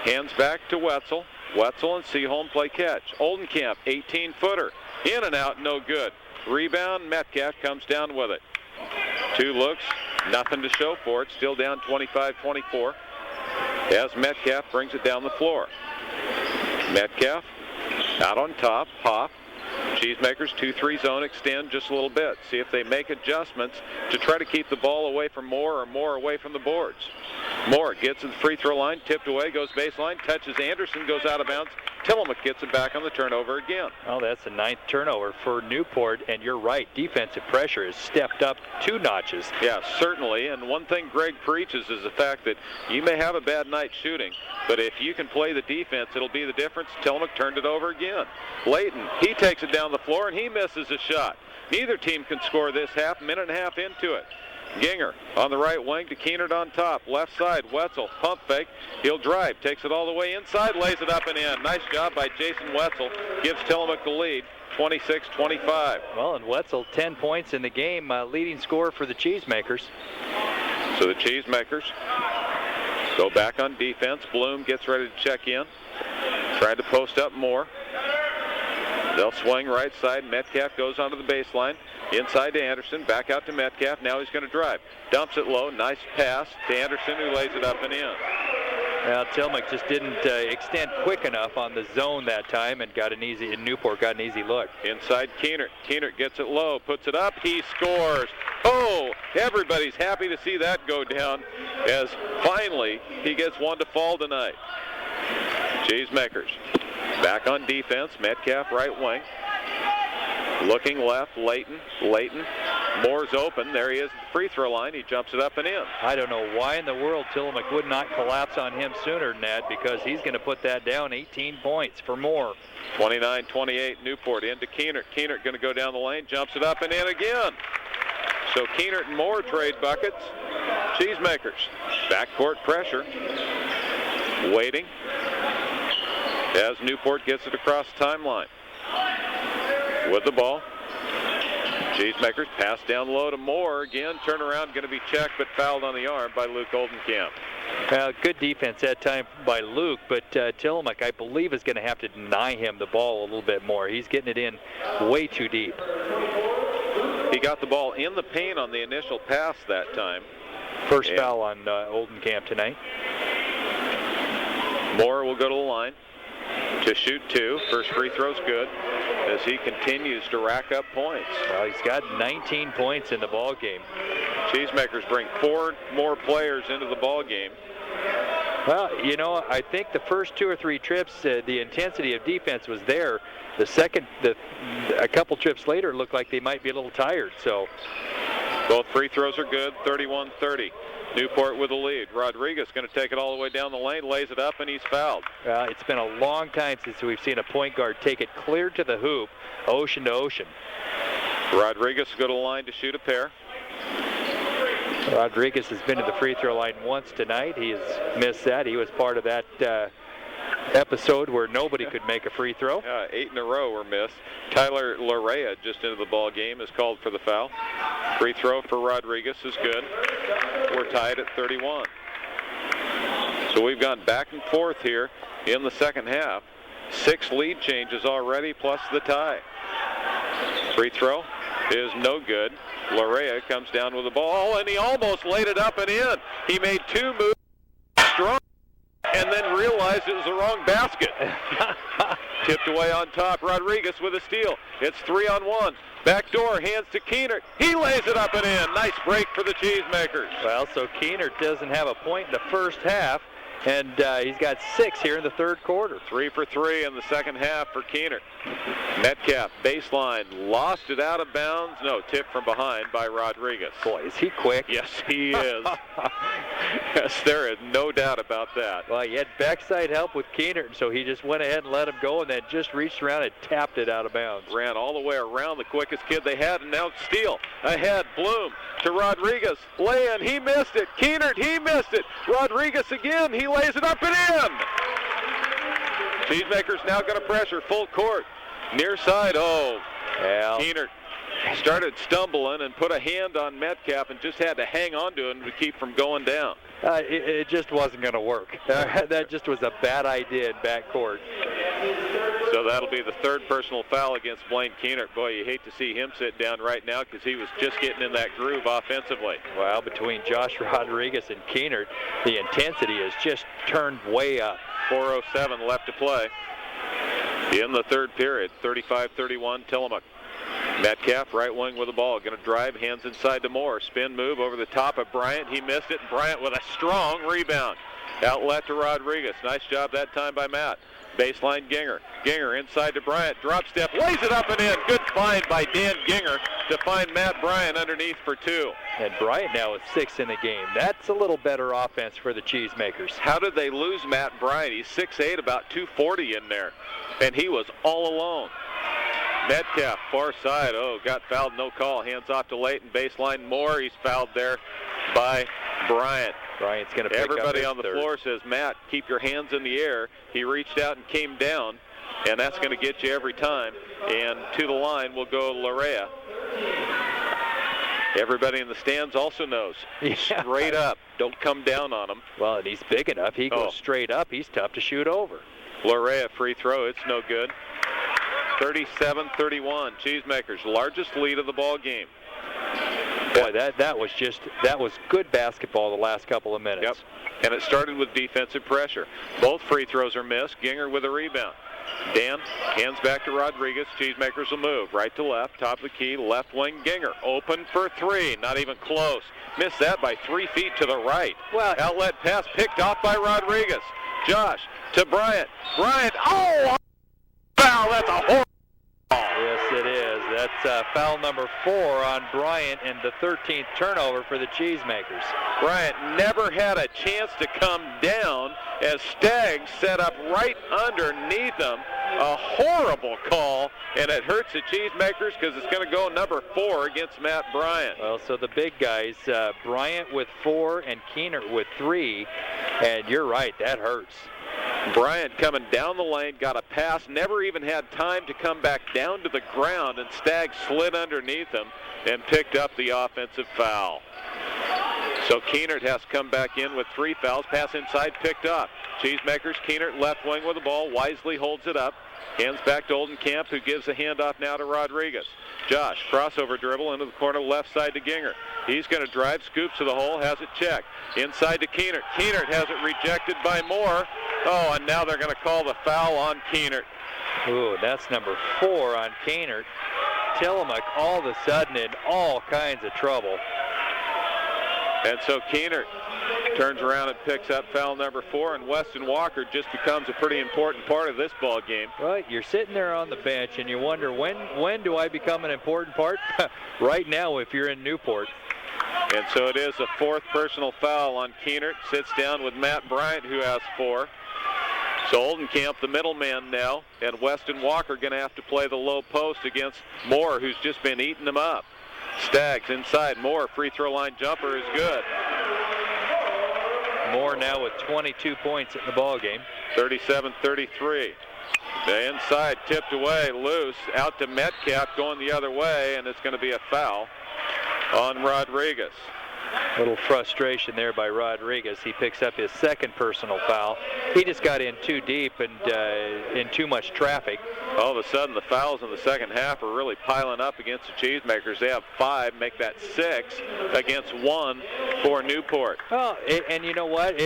Hands back to Wetzel. Wetzel and Seaholm play catch. Oldenkamp, 18-footer. In and out, no good. Rebound, Metcalf comes down with it. Two looks, nothing to show for it. Still down 25-24 as Metcalf brings it down the floor. Metcalf out on top, Hoff. Cheesemakers 2-3 zone, extend just a little bit. See if they make adjustments to try to keep the ball away from Moore or Moore away from the boards. Moore gets to the free throw line, tipped away, goes baseline, touches Anderson, goes out of bounds. Tillamook gets it back on the turnover again. Well, that's the 9th turnover for Newport, and you're right, defensive pressure has stepped up 2 notches. Yeah, certainly, and one thing Greg preaches is the fact that you may have a bad night shooting, but if you can play the defense, it'll be the difference. Tillamook turned it over again. Layton, he takes it down the floor, and he misses a shot. Neither team can score this half, minute and a half into it. Ginger on the right wing to Keenert on top. Left side, Wetzel, pump fake. He'll drive, takes it all the way inside, lays it up and in. Nice job by Jason Wetzel. Gives Tillamook the lead, 26-25. Well, and Wetzel, 10 points in the game, leading scorer for the Cheesemakers. So the Cheesemakers go back on defense. Bloom gets ready to check in. Tried to post up more. They'll swing right side. Metcalf goes onto the baseline. Inside to Anderson, back out to Metcalf. Now he's going to drive. Dumps it low. Nice pass to Anderson, who lays it up and in. Well, Tillamook just didn't extend quick enough on the zone that time, and Newport got an easy look. Inside Keenert. Keenert gets it low, puts it up. He scores. Oh, everybody's happy to see that go down, as finally he gets one to fall tonight. Cheesemakers back on defense. Metcalf right wing. Looking left, Layton. Moore's open. There he is at the free throw line. He jumps it up and in. I don't know why in the world Tillamook would not collapse on him sooner than that, because he's going to put that down. 18 points for Moore. 29-28, Newport into Keenert. Keenert going to go down the lane, jumps it up and in again. So Keenert and Moore trade buckets. Cheesemakers, backcourt pressure. Waiting as Newport gets it across the timeline. With the ball. Cheesemakers pass down low to Moore. Again, turnaround, going to be checked, but fouled on the arm by Luke Oldenkamp. Good defense that time by Luke, but Tillamook, I believe, is going to have to deny him the ball a little bit more. He's getting it in way too deep. He got the ball in the paint on the initial pass that time. First foul on Oldenkamp tonight. Moore will go to the line to shoot 2. First free throw's good as he continues to rack up points. Well, he's got 19 points in the ball game. Cheesemakers bring 4 more players into the ball game. Well, I think the first 2 or 3 trips, the intensity of defense was there. A couple trips later, looked like they might be a little tired. So both free throws are good. 31-30. Newport with the lead. Rodriguez going to take it all the way down the lane, lays it up, and he's fouled. It's been a long time since we've seen a point guard take it clear to the hoop, ocean to ocean. Rodriguez will go to the line to shoot a pair. Rodriguez has been to the free throw line once tonight. He has missed that. He was part of that episode where nobody could make a free throw. 8 in a row were missed. Tyler Larea just into the ball game is called for the foul. Free throw for Rodriguez is good. We're tied at 31. So we've gone back and forth here in the second half. 6 lead changes already plus the tie. Free throw is no good. Larea comes down with the ball, and he almost laid it up and in. He made 2 moves strong and then realized it was the wrong basket. Tipped away on top. Rodriguez with a steal. It's 3-on-1. Back door, hands to Keenert. He lays it up and in. Nice break for the Cheesemakers. Well, so Keenert doesn't have a point in the first half, and he's got 6 here in the third quarter. 3 for 3 in the second half for Keenert. Metcalf, baseline, lost it out of bounds. No, tip from behind by Rodriguez. Boy, is he quick. Yes, he is. Yes, there is no doubt about that. Well, he had backside help with Keenert, so he just went ahead and let him go and then just reached around and tapped it out of bounds. Ran all the way around, the quickest kid they had, and now steal. Ahead, Bloom to Rodriguez. Lay in, he missed it. Keenert, he missed it. Rodriguez again, he lays it up and in. Cheesemakers now going to pressure full court. Near side, Keenert started stumbling and put a hand on Metcalf and just had to hang on to him to keep from going down. It just wasn't going to work. That just was a bad idea in backcourt. So that'll be the third personal foul against Blaine Keenert. Boy, you hate to see him sit down right now because he was just getting in that groove offensively. Well, between Josh Rodriguez and Keenert, the intensity has just turned way up. 4:07 left to play in the third period. 35-31 Tillamook. Metcalf, right wing with the ball. Going to drive, hands inside to Moore. Spin move over the top of Bryant. He missed it. Bryant with a strong rebound. Outlet to Rodriguez. Nice job that time by Matt. Baseline Ginger. Ginger inside to Bryant. Drop step. Lays it up and in. Good find by Dan Ginger to find Matt Bryant underneath for 2. And Bryant now is 6 in the game. That's a little better offense for the Cheesemakers. How did they lose Matt Bryant? He's 6'8", about 240 in there. And he was all alone. Metcalf, far side. Got fouled, no call. Hands off to Layton. Baseline Moore. He's fouled there by Bryant. Bryant's going to pick Everybody up on the third. floor says, Matt, keep your hands in the air. He reached out and came down, and that's going to get you every time. And to the line will go Larea. Everybody in the stands also knows. Straight up. Don't come down on him. Well, and he's big enough. He goes straight up. He's tough to shoot over. Larea free throw. It's no good. 37-31. Cheesemakers, largest lead of the ball game. Boy, that was good basketball the last couple of minutes. Yep. And it started with defensive pressure. Both free throws are missed. Ginger with a rebound. Dan hands back to Rodriguez. Cheesemakers will move right to left, top of the key, left wing. Ginger open for 3, not even close. Missed that by 3 feet to the right. Well, outlet pass picked off by Rodriguez. Josh to Bryant. Bryant, foul! That's a horrible. Yes, it is. That's foul number 4 on Bryant and the 13th turnover for the Cheesemakers. Bryant never had a chance to come down as Staggs set up right underneath him. A horrible call, and it hurts the Cheesemakers because it's going to go number 4 against Matt Bryant. Well, so the big guys, Bryant with 4 and Keenert with 3, and you're right, that hurts. Bryant coming down the lane, got a pass, never even had time to come back down to the ground, and Staggs slid underneath him and picked up the offensive foul. So Keenert has come back in with 3 fouls. Pass inside picked up. Cheesemakers, Keenert left wing with the ball, wisely holds it up. Hands back to Oldenkamp, who gives a handoff now to Rodriguez. Josh, crossover dribble into the corner left side to Ginger. He's going to drive, scoops to the hole, has it checked. Inside to Keenert. Keenert has it rejected by Moore. And now they're going to call the foul on Keenert. Ooh, that's number 4 on Keenert. Tillamook all of a sudden in all kinds of trouble. And so Keener turns around and picks up foul number 4, and Weston Walker just becomes a pretty important part of this ball game. Well, you're sitting there on the bench, and you wonder, when do I become an important part? Right now, if you're in Newport. And so it is a 4th personal foul on Keener. Sits down with Matt Bryant, who has 4. So Oldenkamp, the middleman now, and Weston Walker going to have to play the low post against Moore, who's just been eating them up. Staggs inside. Moore, free throw line jumper is good. Moore now with 22 points in the ball game. 37-33. The inside tipped away, loose, out to Metcalf, going the other way, and it's going to be a foul on Rodriguez. A little frustration there by Rodriguez. He picks up his 2nd personal foul. He just got in too deep and in too much traffic. All of a sudden, the fouls in the second half are really piling up against the Cheesemakers. They have 5, make that 6 against 1 for Newport. Well, and you know what?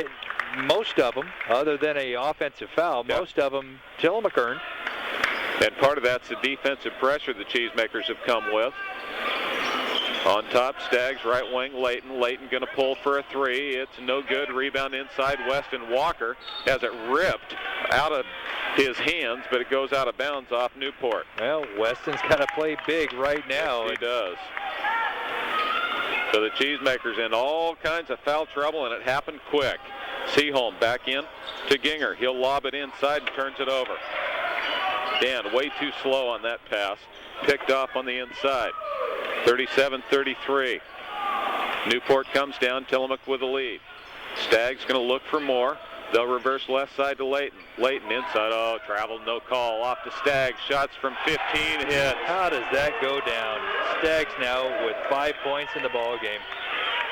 Most of them, other than an offensive foul, most of them Tillamook earned. And part of that's the defensive pressure the Cheesemakers have come with. On top, Staggs, right wing, Layton. Layton going to pull for a 3. It's no good. Rebound inside. Weston Walker has it ripped out of his hands, but it goes out of bounds off Newport. Well, Weston's got to play big right now. Yes, he does. So the Cheesemakers in all kinds of foul trouble, and it happened quick. Seaholm back in to Ginger. He'll lob it inside and turns it over. Dan way too slow on that pass. Picked off on the inside. 37-33. Newport comes down. Tillamook with the lead. Staggs going to look for more. They'll reverse left side to Layton. Layton inside. Oh, traveled, no call. Off to Staggs. Shots from 15 hit. How does that go down? Staggs now with 5 points in the ball game.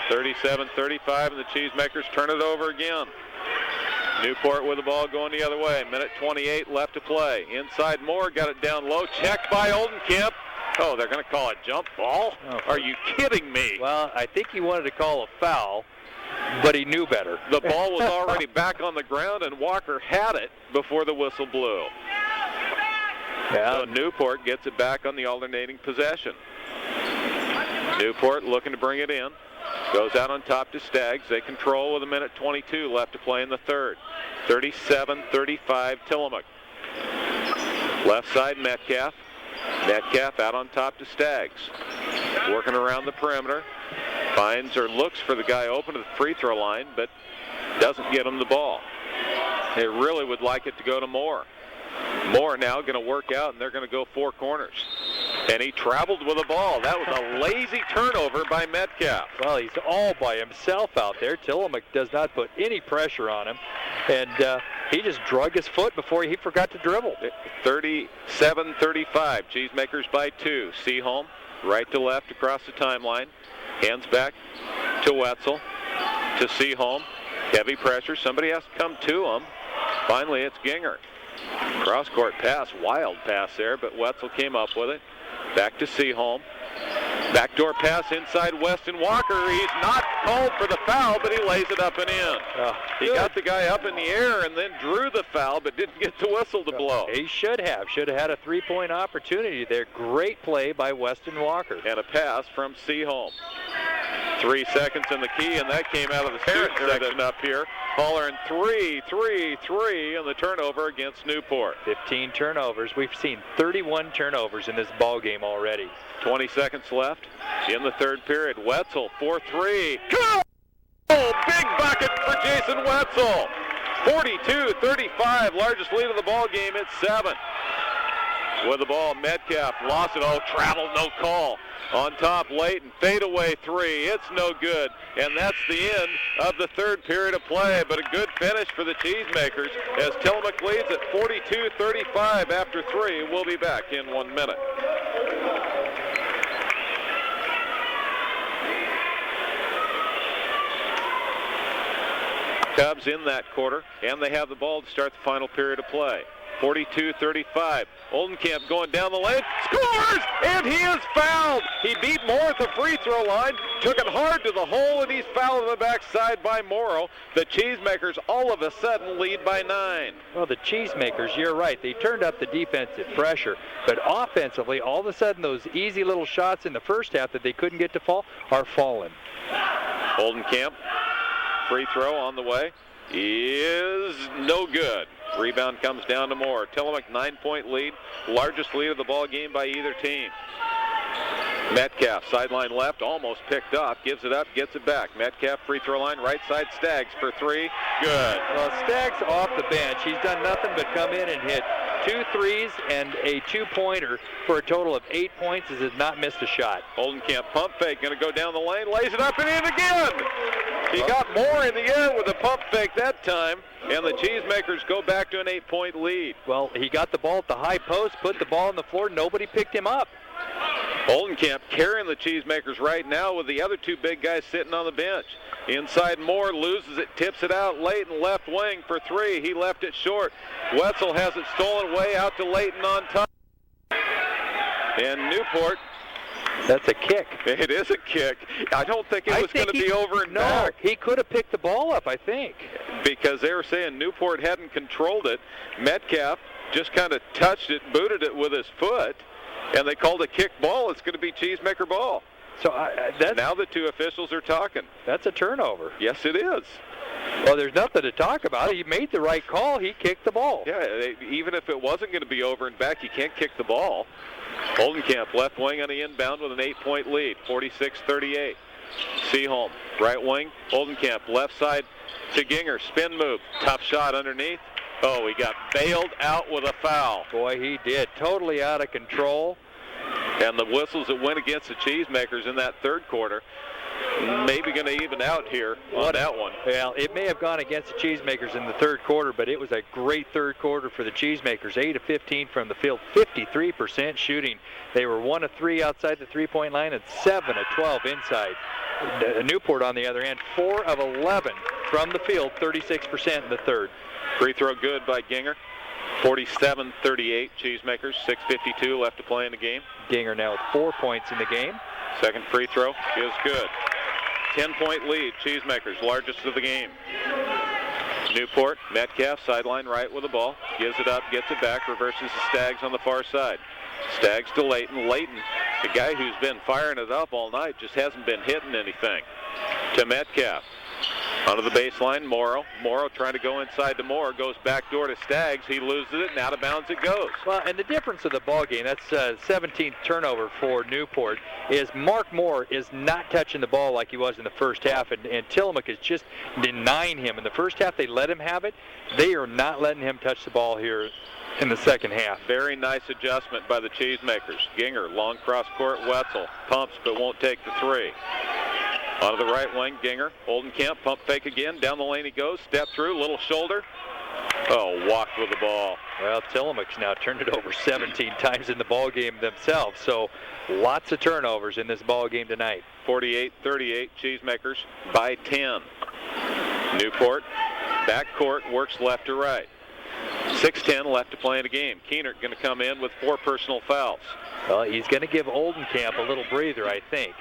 37-35, and the Cheesemakers turn it over again. Newport with the ball going the other way. Minute 28 left to play. Inside Moore, got it down low. Checked by Oldenkamp. Oh, they're going to call a jump ball? Oh. Are you kidding me? Well, I think he wanted to call a foul, but he knew better. The ball was already back on the ground, and Walker had it before the whistle blew. Yeah. So Newport gets it back on the alternating possession. Newport looking to bring it in. Goes out on top to Staggs. They control with a minute 22 left to play in the third. 37-35 Tillamook. Left side Metcalf. Metcalf out on top to Staggs. Working around the perimeter. Finds or looks for the guy open to the free throw line, but doesn't get him the ball. They really would like it to go to Moore. Moore now going to work out, and they're going to go 4 corners. And he traveled with the ball. That was a lazy turnover by Metcalf. Well, he's all by himself out there. Tillamook does not put any pressure on him. And he just drug his foot before he forgot to dribble. 37-35. Cheesemakers by 2. Seaholm, right to left across the timeline. Hands back to Wetzel. To Seaholm. Heavy pressure. Somebody has to come to him. Finally, it's Ginger. Cross-court pass. Wild pass there, but Wetzel came up with it. Back to Seaholm. Backdoor pass inside Weston Walker. He's not called for the foul, but he lays it up and in. He got the guy up in the air and then drew the foul, but didn't get the whistle to blow. He should have had a 3-point opportunity there. Great play by Weston Walker. And a pass from Seaholm. 3 seconds in the key, and that came out of the student section up here. Hollering 3, and the turnover against Newport. 15 turnovers. We've seen 31 turnovers in this ball game already. 20 seconds left in the third period. Wetzel, 4-3. Go! Big bucket for Jason Wetzel. 42-35, largest lead of the ball game at 7. With the ball, Metcalf lost it. Oh, travel, no call. On top, Layton, fadeaway 3. It's no good. And that's the end of the third period of play. But a good finish for the Cheesemakers as Tillamook leads at 42-35 after 3. We'll be back in 1 minute. Cubs in that quarter, and they have the ball to start the final period of play. 42-35. Oldenkamp going down the lane, scores, and he is fouled. He beat Moore at the free throw line, took it hard to the hole, and he's fouled on the backside by Morrow. The Cheesemakers all of a sudden lead by 9. Well, the Cheesemakers, you're right. They turned up the defensive pressure, but offensively, all of a sudden, those easy little shots in the first half that they couldn't get to fall are falling. Oldenkamp, free throw on the way, is no good. Rebound comes down to Moore. Tillamook 9-point lead, largest lead of the ball game by either team. Metcalf, sideline left, almost picked off, gives it up, gets it back. Metcalf, free throw line, right side, Staggs for three, good. Well, Staggs off the bench. He's done nothing but come in and hit 2 threes and a 2-pointer for a total of 8 points. Has not missed a shot. Oldenkamp, pump fake, going to go down the lane, lays it up and in again. He got more in the air with a pump fake that time, and the Cheesemakers go back to an 8-point lead. Well, he got the ball at the high post, put the ball on the floor, nobody picked him up. Oldenkamp carrying the Cheesemakers right now with the other two big guys sitting on the bench. Inside Moore, loses it, tips it out. Layton left wing for three. He left it short. Wetzel has it stolen away out to Layton on top. And Newport. That's a kick. It is a kick. I don't think it was going to be over and back. No, he could have picked the ball up, I think. Because they were saying Newport hadn't controlled it. Metcalf just kind of touched it, booted it with his foot. And they called a kick ball. It's going to be Cheesemaker ball. So now the two officials are talking. That's a turnover. Yes, it is. Well, there's nothing to talk about. He made the right call. He kicked the ball. Yeah, even if it wasn't going to be over and back, you can't kick the ball. Oldenkamp left wing on the inbound with an 8-point lead, 46-38. Seaholm, right wing. Oldenkamp left side to Ginger. Spin move. Tough shot underneath. Oh, he got bailed out with a foul. Boy, he did. Totally out of control. And the whistles that went against the Cheesemakers in that third quarter maybe going to even out here on that one. Well, it may have gone against the Cheesemakers in the third quarter, but it was a great third quarter for the Cheesemakers. 8 of 15 from the field, 53% shooting. They were 1 of 3 outside the three-point line and 7 of 12 inside. Newport, on the other hand, 4 of 11 from the field, 36% in the third. Free throw good by Ginger. 47-38 Cheesemakers. 6:52 left to play in the game. Ginger now with 4 points in the game. Second free throw is good. 10-point lead, Cheesemakers, largest of the game. Newport, Metcalf, sideline right with the ball. Gives it up, gets it back, reverses the Staggs on the far side. Staggs to Layton. Layton, the guy who's been firing it up all night, just hasn't been hitting anything. To Metcalf. Onto the baseline, Morrow. Morrow trying to go inside to Moore. Goes back door to Staggs. He loses it, and out of bounds it goes. Well, and the difference of the ball game, that's 17th turnover for Newport, is Mark Moore is not touching the ball like he was in the first half, and Tillamook is just denying him. In the first half, they let him have it. They are not letting him touch the ball here in the second half. Very nice adjustment by the Cheesemakers. Ginger, long cross court, Wetzel. Pumps, but won't take the three. Onto the right wing, Ginger. Oldenkamp, pump fake again. Down the lane he goes. Step through, little shoulder. Oh, walked with the ball. Well, Tillamook's now turned it over 17 times in the ball game themselves. So lots of turnovers in this ball game tonight. 48-38, Cheesemakers by 10. Newport, back court, works left to right. 6:10 left to play in the game. Keenert going to come in with 4 personal fouls. Well, he's going to give Oldenkamp a little breather, I think.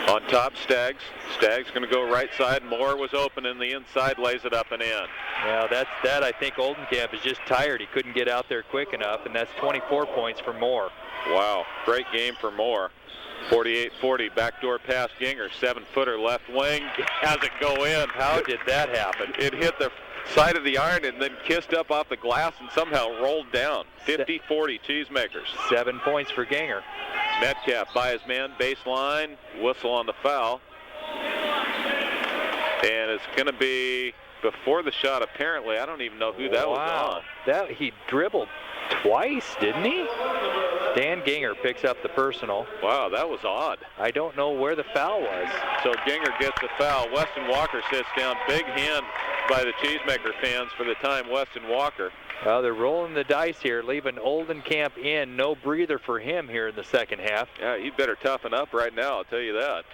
On top, Staggs. Staggs going to go right side. Moore was open in the inside, lays it up and in. Well, that. I think Oldenkamp is just tired. He couldn't get out there quick enough, and that's 24 points for Moore. Wow, great game for Moore. 48-40, backdoor pass, Ginger, 7-footer left wing, has it go in. How did that happen? It hit the side of the iron and then kissed up off the glass and somehow rolled down. 50-40, Cheesemakers. 7 points for Ginger. Metcalf by his man, baseline, whistle on the foul. And it's going to be before the shot, apparently. I don't even know who that was on. He dribbled twice, didn't he? Dan Ginger picks up the personal. Wow, that was odd. I don't know where the foul was. So Ginger gets the foul. Weston Walker sits down. Big hand by the Cheesemaker fans for the time, Weston Walker. Well, they're rolling the dice here, leaving Oldenkamp in. No breather for him here in the second half. Yeah, you better toughen up right now, I'll tell you that.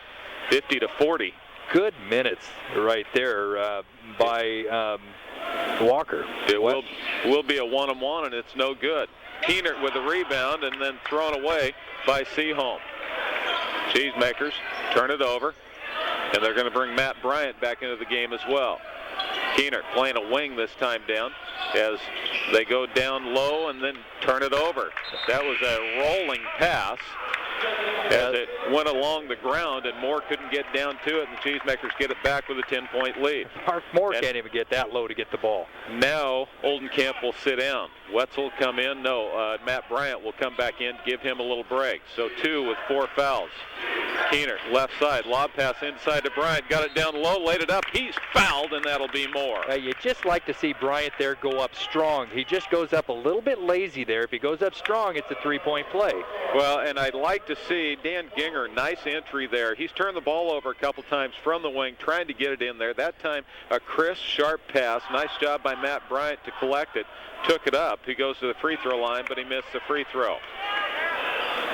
50-40. Good minutes right there by Walker. It will be a one-on-one, and it's no good. Keenert with the rebound and then thrown away by Seaholm. Cheesemakers turn it over, and they're going to bring Matt Bryant back into the game as well. Keenert playing a wing this time down as they go down low and then turn it over. That was a rolling pass, as it went along the ground, and Moore couldn't get down to it, and the Cheesemakers get it back with a 10-point lead. Moore can't even get that low to get the ball. Now Oldenkamp will sit down. Wetzel will come in. Matt Bryant will come back in, give him a little break. So 2 with 4 fouls. Keener, left side, lob pass inside to Bryant. Got it down low, laid it up. He's fouled, and that'll be Moore. You just like to see Bryant there go up strong. He just goes up a little bit lazy there. If he goes up strong, it's a 3-point play. Well, and I'd like to see Dan Ginger, nice entry there. He's turned the ball over a couple times from the wing, trying to get it in there. That time, a crisp, sharp pass. Nice job by Matt Bryant to collect it. Took it up. He goes to the free throw line, but he missed the free throw.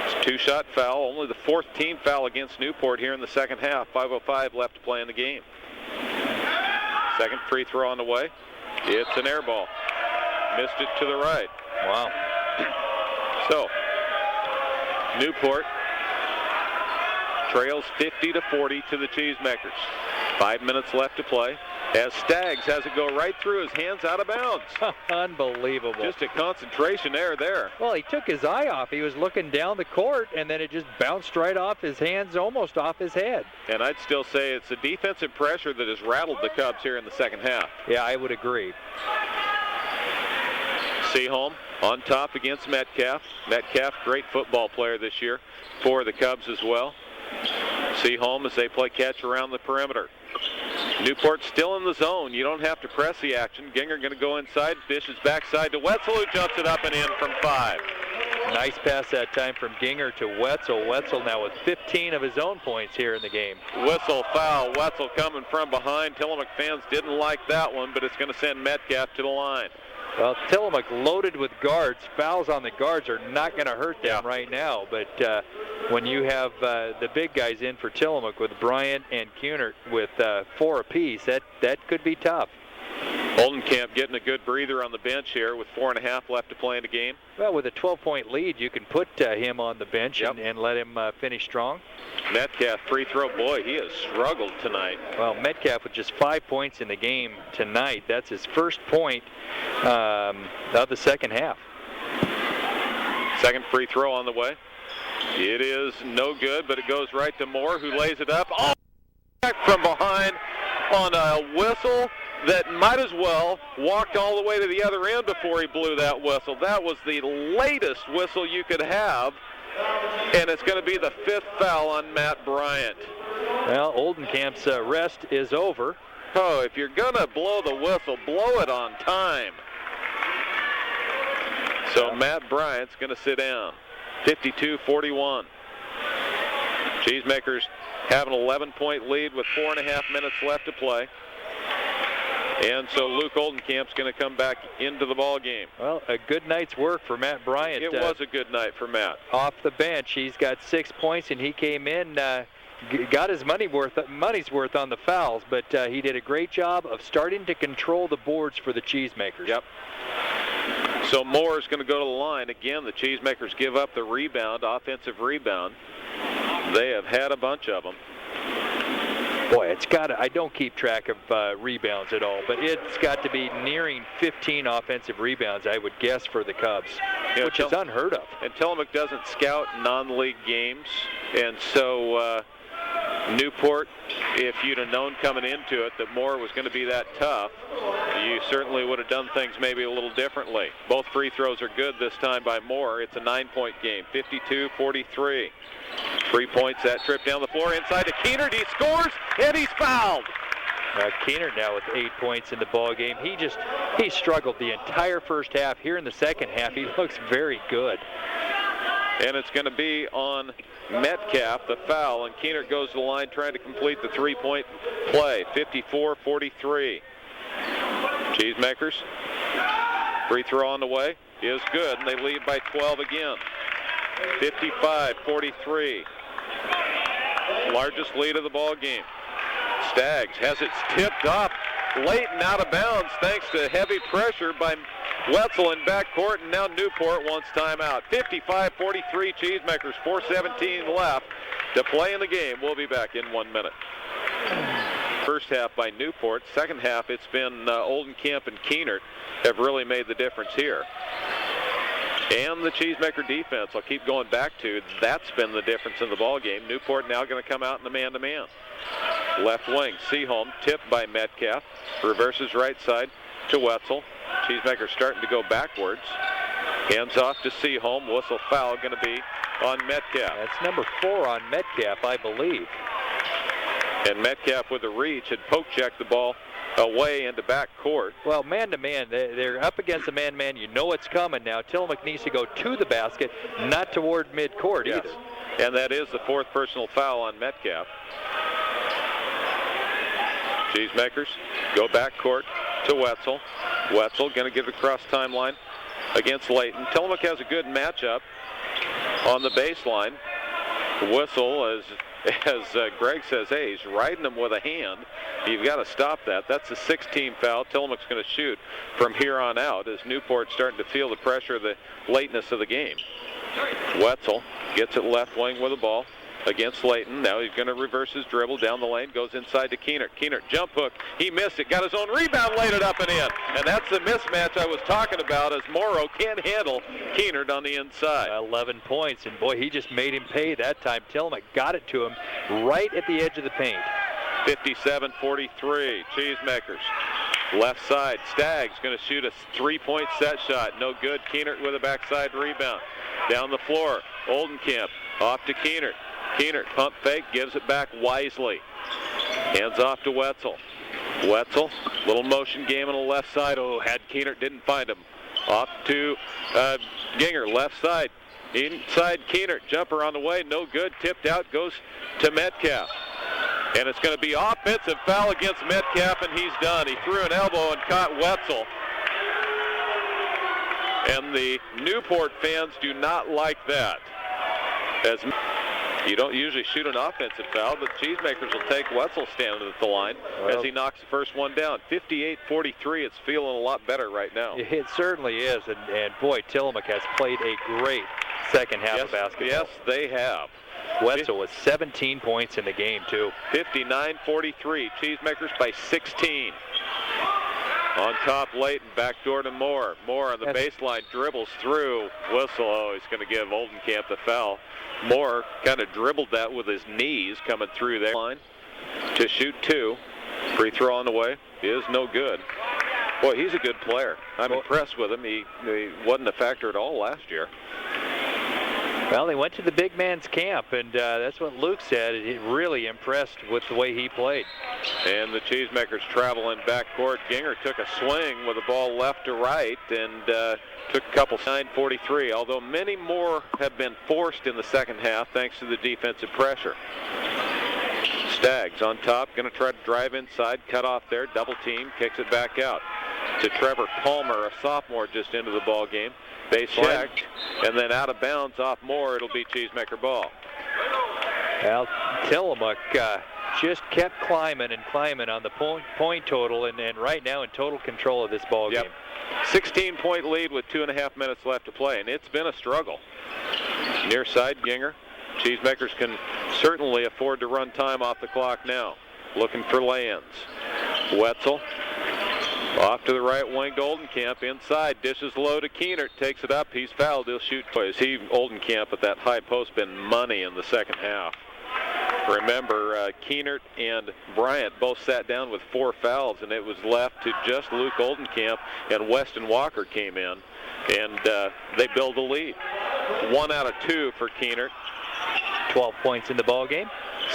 It's a 2-shot foul. Only the 4th team foul against Newport here in the second half. 5:05 left to play in the game. Second free throw on the way. It's an air ball. Missed it to the right. Wow. So, Newport trails 50-40 to the Cheesemakers. 5 minutes left to play as Staggs has it go right through his hands out of bounds. Unbelievable. Just a concentration error there. Well, he took his eye off. He was looking down the court, and then it just bounced right off his hands, almost off his head. And I'd still say it's the defensive pressure that has rattled the Cubs here in the second half. Yeah, I would agree. Seaholm on top against Metcalf. Metcalf, great football player this year for the Cubs as well. Seaholm as they play catch around the perimeter. Newport still in the zone. You don't have to press the action. Ginger going to go inside, dishes backside to Wetzel, who jumps it up and in from 5. Nice pass that time from Ginger to Wetzel. Wetzel now with 15 of his own points here in the game. Whistle foul. Wetzel coming from behind. Tillamook fans didn't like that one, but it's going to send Metcalf to the line. Well, Tillamook loaded with guards. Fouls on the guards are not going to hurt them right now. But when you have the big guys in for Tillamook with Bryant and Kunert with 4 apiece, that could be tough. Oldenkamp getting a good breather on the bench here with 4.5 left to play in the game. Well, with a 12-point lead, you can put him on the bench and let him finish strong. Metcalf free throw. Boy, he has struggled tonight. Well, Metcalf with just 5 points in the game tonight. That's his first point of the second half. Second free throw on the way. It is no good, but it goes right to Moore, who lays it up. Oh, back from behind on a whistle that might as well walked all the way to the other end before he blew that whistle. That was the latest whistle you could have, and it's going to be the 5th foul on Matt Bryant. Well, Oldenkamp's rest is over. Oh, if you're going to blow the whistle, blow it on time. So Matt Bryant's going to sit down. 52-41. Cheesemakers have an 11-point lead with 4.5 minutes left to play. And so Luke Oldenkamp's going to come back into the ball game. Well, a good night's work for Matt Bryant. It was a good night for Matt. Off the bench, he's got 6 points, and he came in, got his money's worth on the fouls, but he did a great job of starting to control the boards for the Cheesemakers. Yep. So Moore is going to go to the line. Again, the Cheesemakers give up the rebound, offensive rebound. They have had a bunch of them. Boy, I don't keep track of rebounds at all, but it's got to be nearing 15 offensive rebounds, I would guess, for the Cubs, which is unheard of. And Tillamook doesn't scout non-league games, and so Newport, if you'd have known coming into it that Moore was going to be that tough, you certainly would have done things maybe a little differently. Both free throws are good this time by Moore. It's a 9-point game, 52-43. 3 points that trip down the floor inside to Keener. He scores, and he's fouled. Keener now with 8 points in the ball game. He struggled the entire first half. Here in the second half, he looks very good. And it's going to be on Metcalf, the foul, and Keener goes to the line trying to complete the 3-point play. 54-43. Cheesemakers, free throw on the way is good, and they lead by 12 again. 55-43. Largest lead of the ball game. Staggs has it tipped off late and out of bounds thanks to heavy pressure by Wetzel in backcourt, and now Newport wants timeout. 55-43 Cheesemakers, 4:17 left to play in the game. We'll be back in 1 minute. First half by Newport. Second half, it's been Oldenkamp and Keener have really made the difference here. And the Cheesemaker defense, I'll keep going back to, that's been the difference in the ball game. Newport now going to come out in the man-to-man. Left wing, Seaholm, tipped by Metcalf. Reverses right side to Wetzel. Cheesemaker starting to go backwards. Hands off to Seaholm. Whistle foul going to be on Metcalf. That's number 4 on Metcalf, I believe. And Metcalf with a reach had poke-checked the ball away into back court. Well, man-to-man, they're up against a man-to-man. You know it's coming now. Tillamook needs to go to the basket, not toward midcourt either. And that is the 4th personal foul on Metcalf. Cheesemakers go back court to Wetzel. Wetzel going to give it across timeline against Layton. Tillamook has a good matchup on the baseline. Whistle, as Greg says, hey, he's riding him with a hand. You've got to stop that. That's a 6-team foul. Tillamook's going to shoot from here on out as Newport's starting to feel the pressure of the lateness of the game. Wetzel gets it left wing with the ball against Layton. Now he's going to reverse his dribble down the lane, goes inside to Keenert. Keenert jump hook. He missed it, got his own rebound, laid it up and in. And that's the mismatch I was talking about as Morrow can't handle Keenert on the inside. 11 points, and boy, he just made him pay that time. Tillamook got it to him right at the edge of the paint. 57-43, Cheesemakers. Left side, Staggs going to shoot a 3-point set shot. No good. Keenert with a backside rebound. Down the floor, Oldenkamp off to Keenert. Keenert pump fake, gives it back wisely. Hands off to Wetzel. Wetzel, little motion game on the left side. Oh, had Keenert, didn't find him. Off to Ginger, left side. Inside Keenert, jumper on the way, no good. Tipped out, goes to Metcalf. And it's going to be offensive foul against Metcalf, and he's done. He threw an elbow and caught Wetzel. And the Newport fans do not like that. As you don't usually shoot an offensive foul, but Cheesemakers will take Wetzel standing at the line as he knocks the first one down. 58-43, it's feeling a lot better right now. It certainly is, and boy, Tillamook has played a great second half of basketball. Yes, they have. Wetzel with 17 points in the game, too. 59-43, Cheesemakers by 16. On top, Layton, backdoor to Moore. Moore on the baseline, dribbles through. Whistle, oh, he's going to give Oldenkamp the foul. Moore kind of dribbled that with his knees coming through there. Line to shoot 2. Free throw on the way is no good. Boy, he's a good player. I'm impressed with him. He wasn't a factor at all last year. Well, he went to the big man's camp, and that's what Luke said. He really impressed with the way he played. And the Cheesemakers traveling backcourt. Ginger took a swing with the ball left to right and took a couple. 9-43, although many more have been forced in the second half thanks to the defensive pressure. Staggs on top, going to try to drive inside, cut off there, double team, kicks it back out to Trevor Palmer, a sophomore just into the ball game. Baseline, and then out of bounds off Moore, it'll be Cheesemaker ball. Well, Tillamook just kept climbing and climbing on the point total, and right now in total control of this ball game. 16-point lead with 2.5 minutes left to play, and it's been a struggle. Near side, Ginger. Cheesemakers can certainly afford to run time off the clock now. Looking for Lands. Wetzel. Off to the right wing to Oldenkamp. Inside, dishes low to Keenert. Takes it up. He's fouled. He'll shoot twice. Oldenkamp at that high post been money in the second half. Remember, Keenert and Bryant both sat down with 4 fouls, and it was left to just Luke Oldenkamp, and Weston Walker came in, and they build a lead. 1 out of 2 for Keenert. 12 points in the ball game.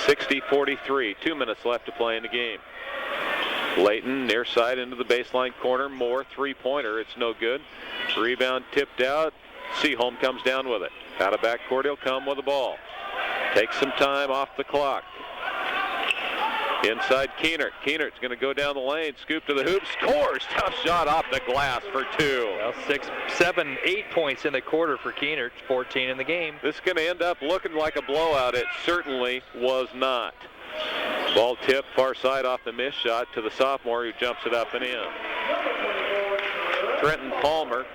60-43. 2 minutes left to play in the game. Layton near side into the baseline corner. Moore, 3-pointer. It's no good. Rebound tipped out. Seaholm comes down with it. Out of backcourt, he'll come with the ball. Takes some time off the clock. Inside Keenert. Keenert's going to go down the lane, scoop to the hoop, scores. Tough shot off the glass for 2. Well, 6, 7, 8 points in the quarter for Keenert. 14 in the game. This is going to end up looking like a blowout. It certainly was not. Ball tip far side off the missed shot to the sophomore who jumps it up and in. Trenton Palmer,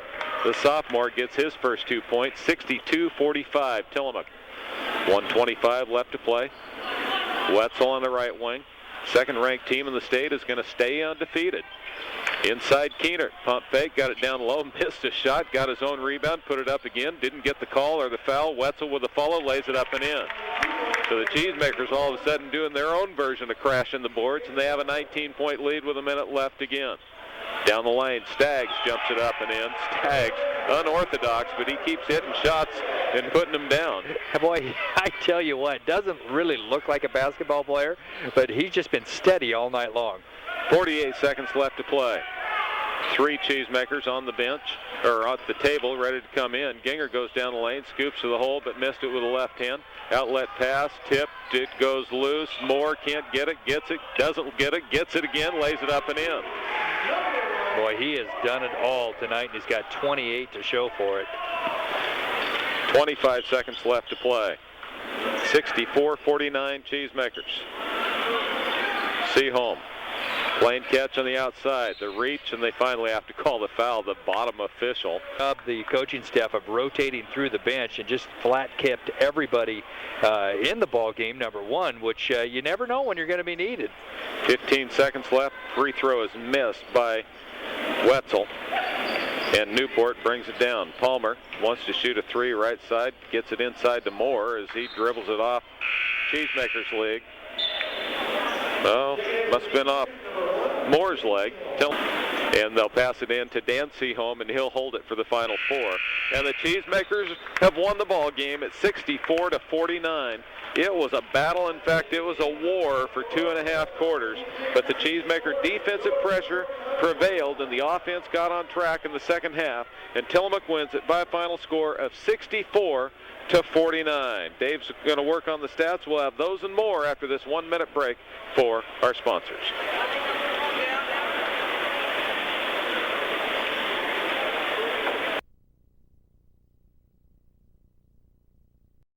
the sophomore, gets his first 2 points. 62-45 Tillamook. 1:25 left to play. Wetzel on the right wing. Second-ranked team in the state is going to stay undefeated. Inside Keener, pump fake, got it down low, missed a shot, got his own rebound, put it up again, didn't get the call or the foul. Wetzel with the follow, lays it up and in. So the Cheesemakers all of a sudden doing their own version of crashing the boards, and they have a 19-point lead with a minute left again. Down the lane, Staggs jumps it up and in. Staggs, unorthodox, but he keeps hitting shots and putting them down. Boy, I tell you what, doesn't really look like a basketball player, but he's just been steady all night long. 48 seconds left to play. 3 Cheesemakers on the bench, or at the table, ready to come in. Ginger goes down the lane, scoops to the hole, but missed it with a left hand. Outlet pass, tipped, it goes loose. Moore can't get it, gets it, doesn't get it, gets it again, lays it up and in. Boy, he has done it all tonight, and he's got 28 to show for it. 25 seconds left to play. 64-49 Cheesemakers. Seaholm. Plain catch on the outside, the reach, and they finally have to call the foul, the bottom official. The coaching staff of rotating through the bench and just flat kept everybody in the ball game, number one, which you never know when you're going to be needed. 15 seconds left. Free throw is missed by Wetzel, and Newport brings it down. Palmer wants to shoot a 3 right side, gets it inside to Moore as he dribbles it off Cheesemakers league. Oh, must have been off Moore's leg. And they'll pass it in to Dan Seaholm, and he'll hold it for the final 4. And the Cheesemakers have won the ball game at 64-49. It was a battle. In fact, it was a war for 2.5 quarters. But the Cheesemaker defensive pressure prevailed, and the offense got on track in the second half. And Tillamook wins it by a final score of 64-49. Dave's going to work on the stats. We'll have those and more after this 1-minute break for our sponsors.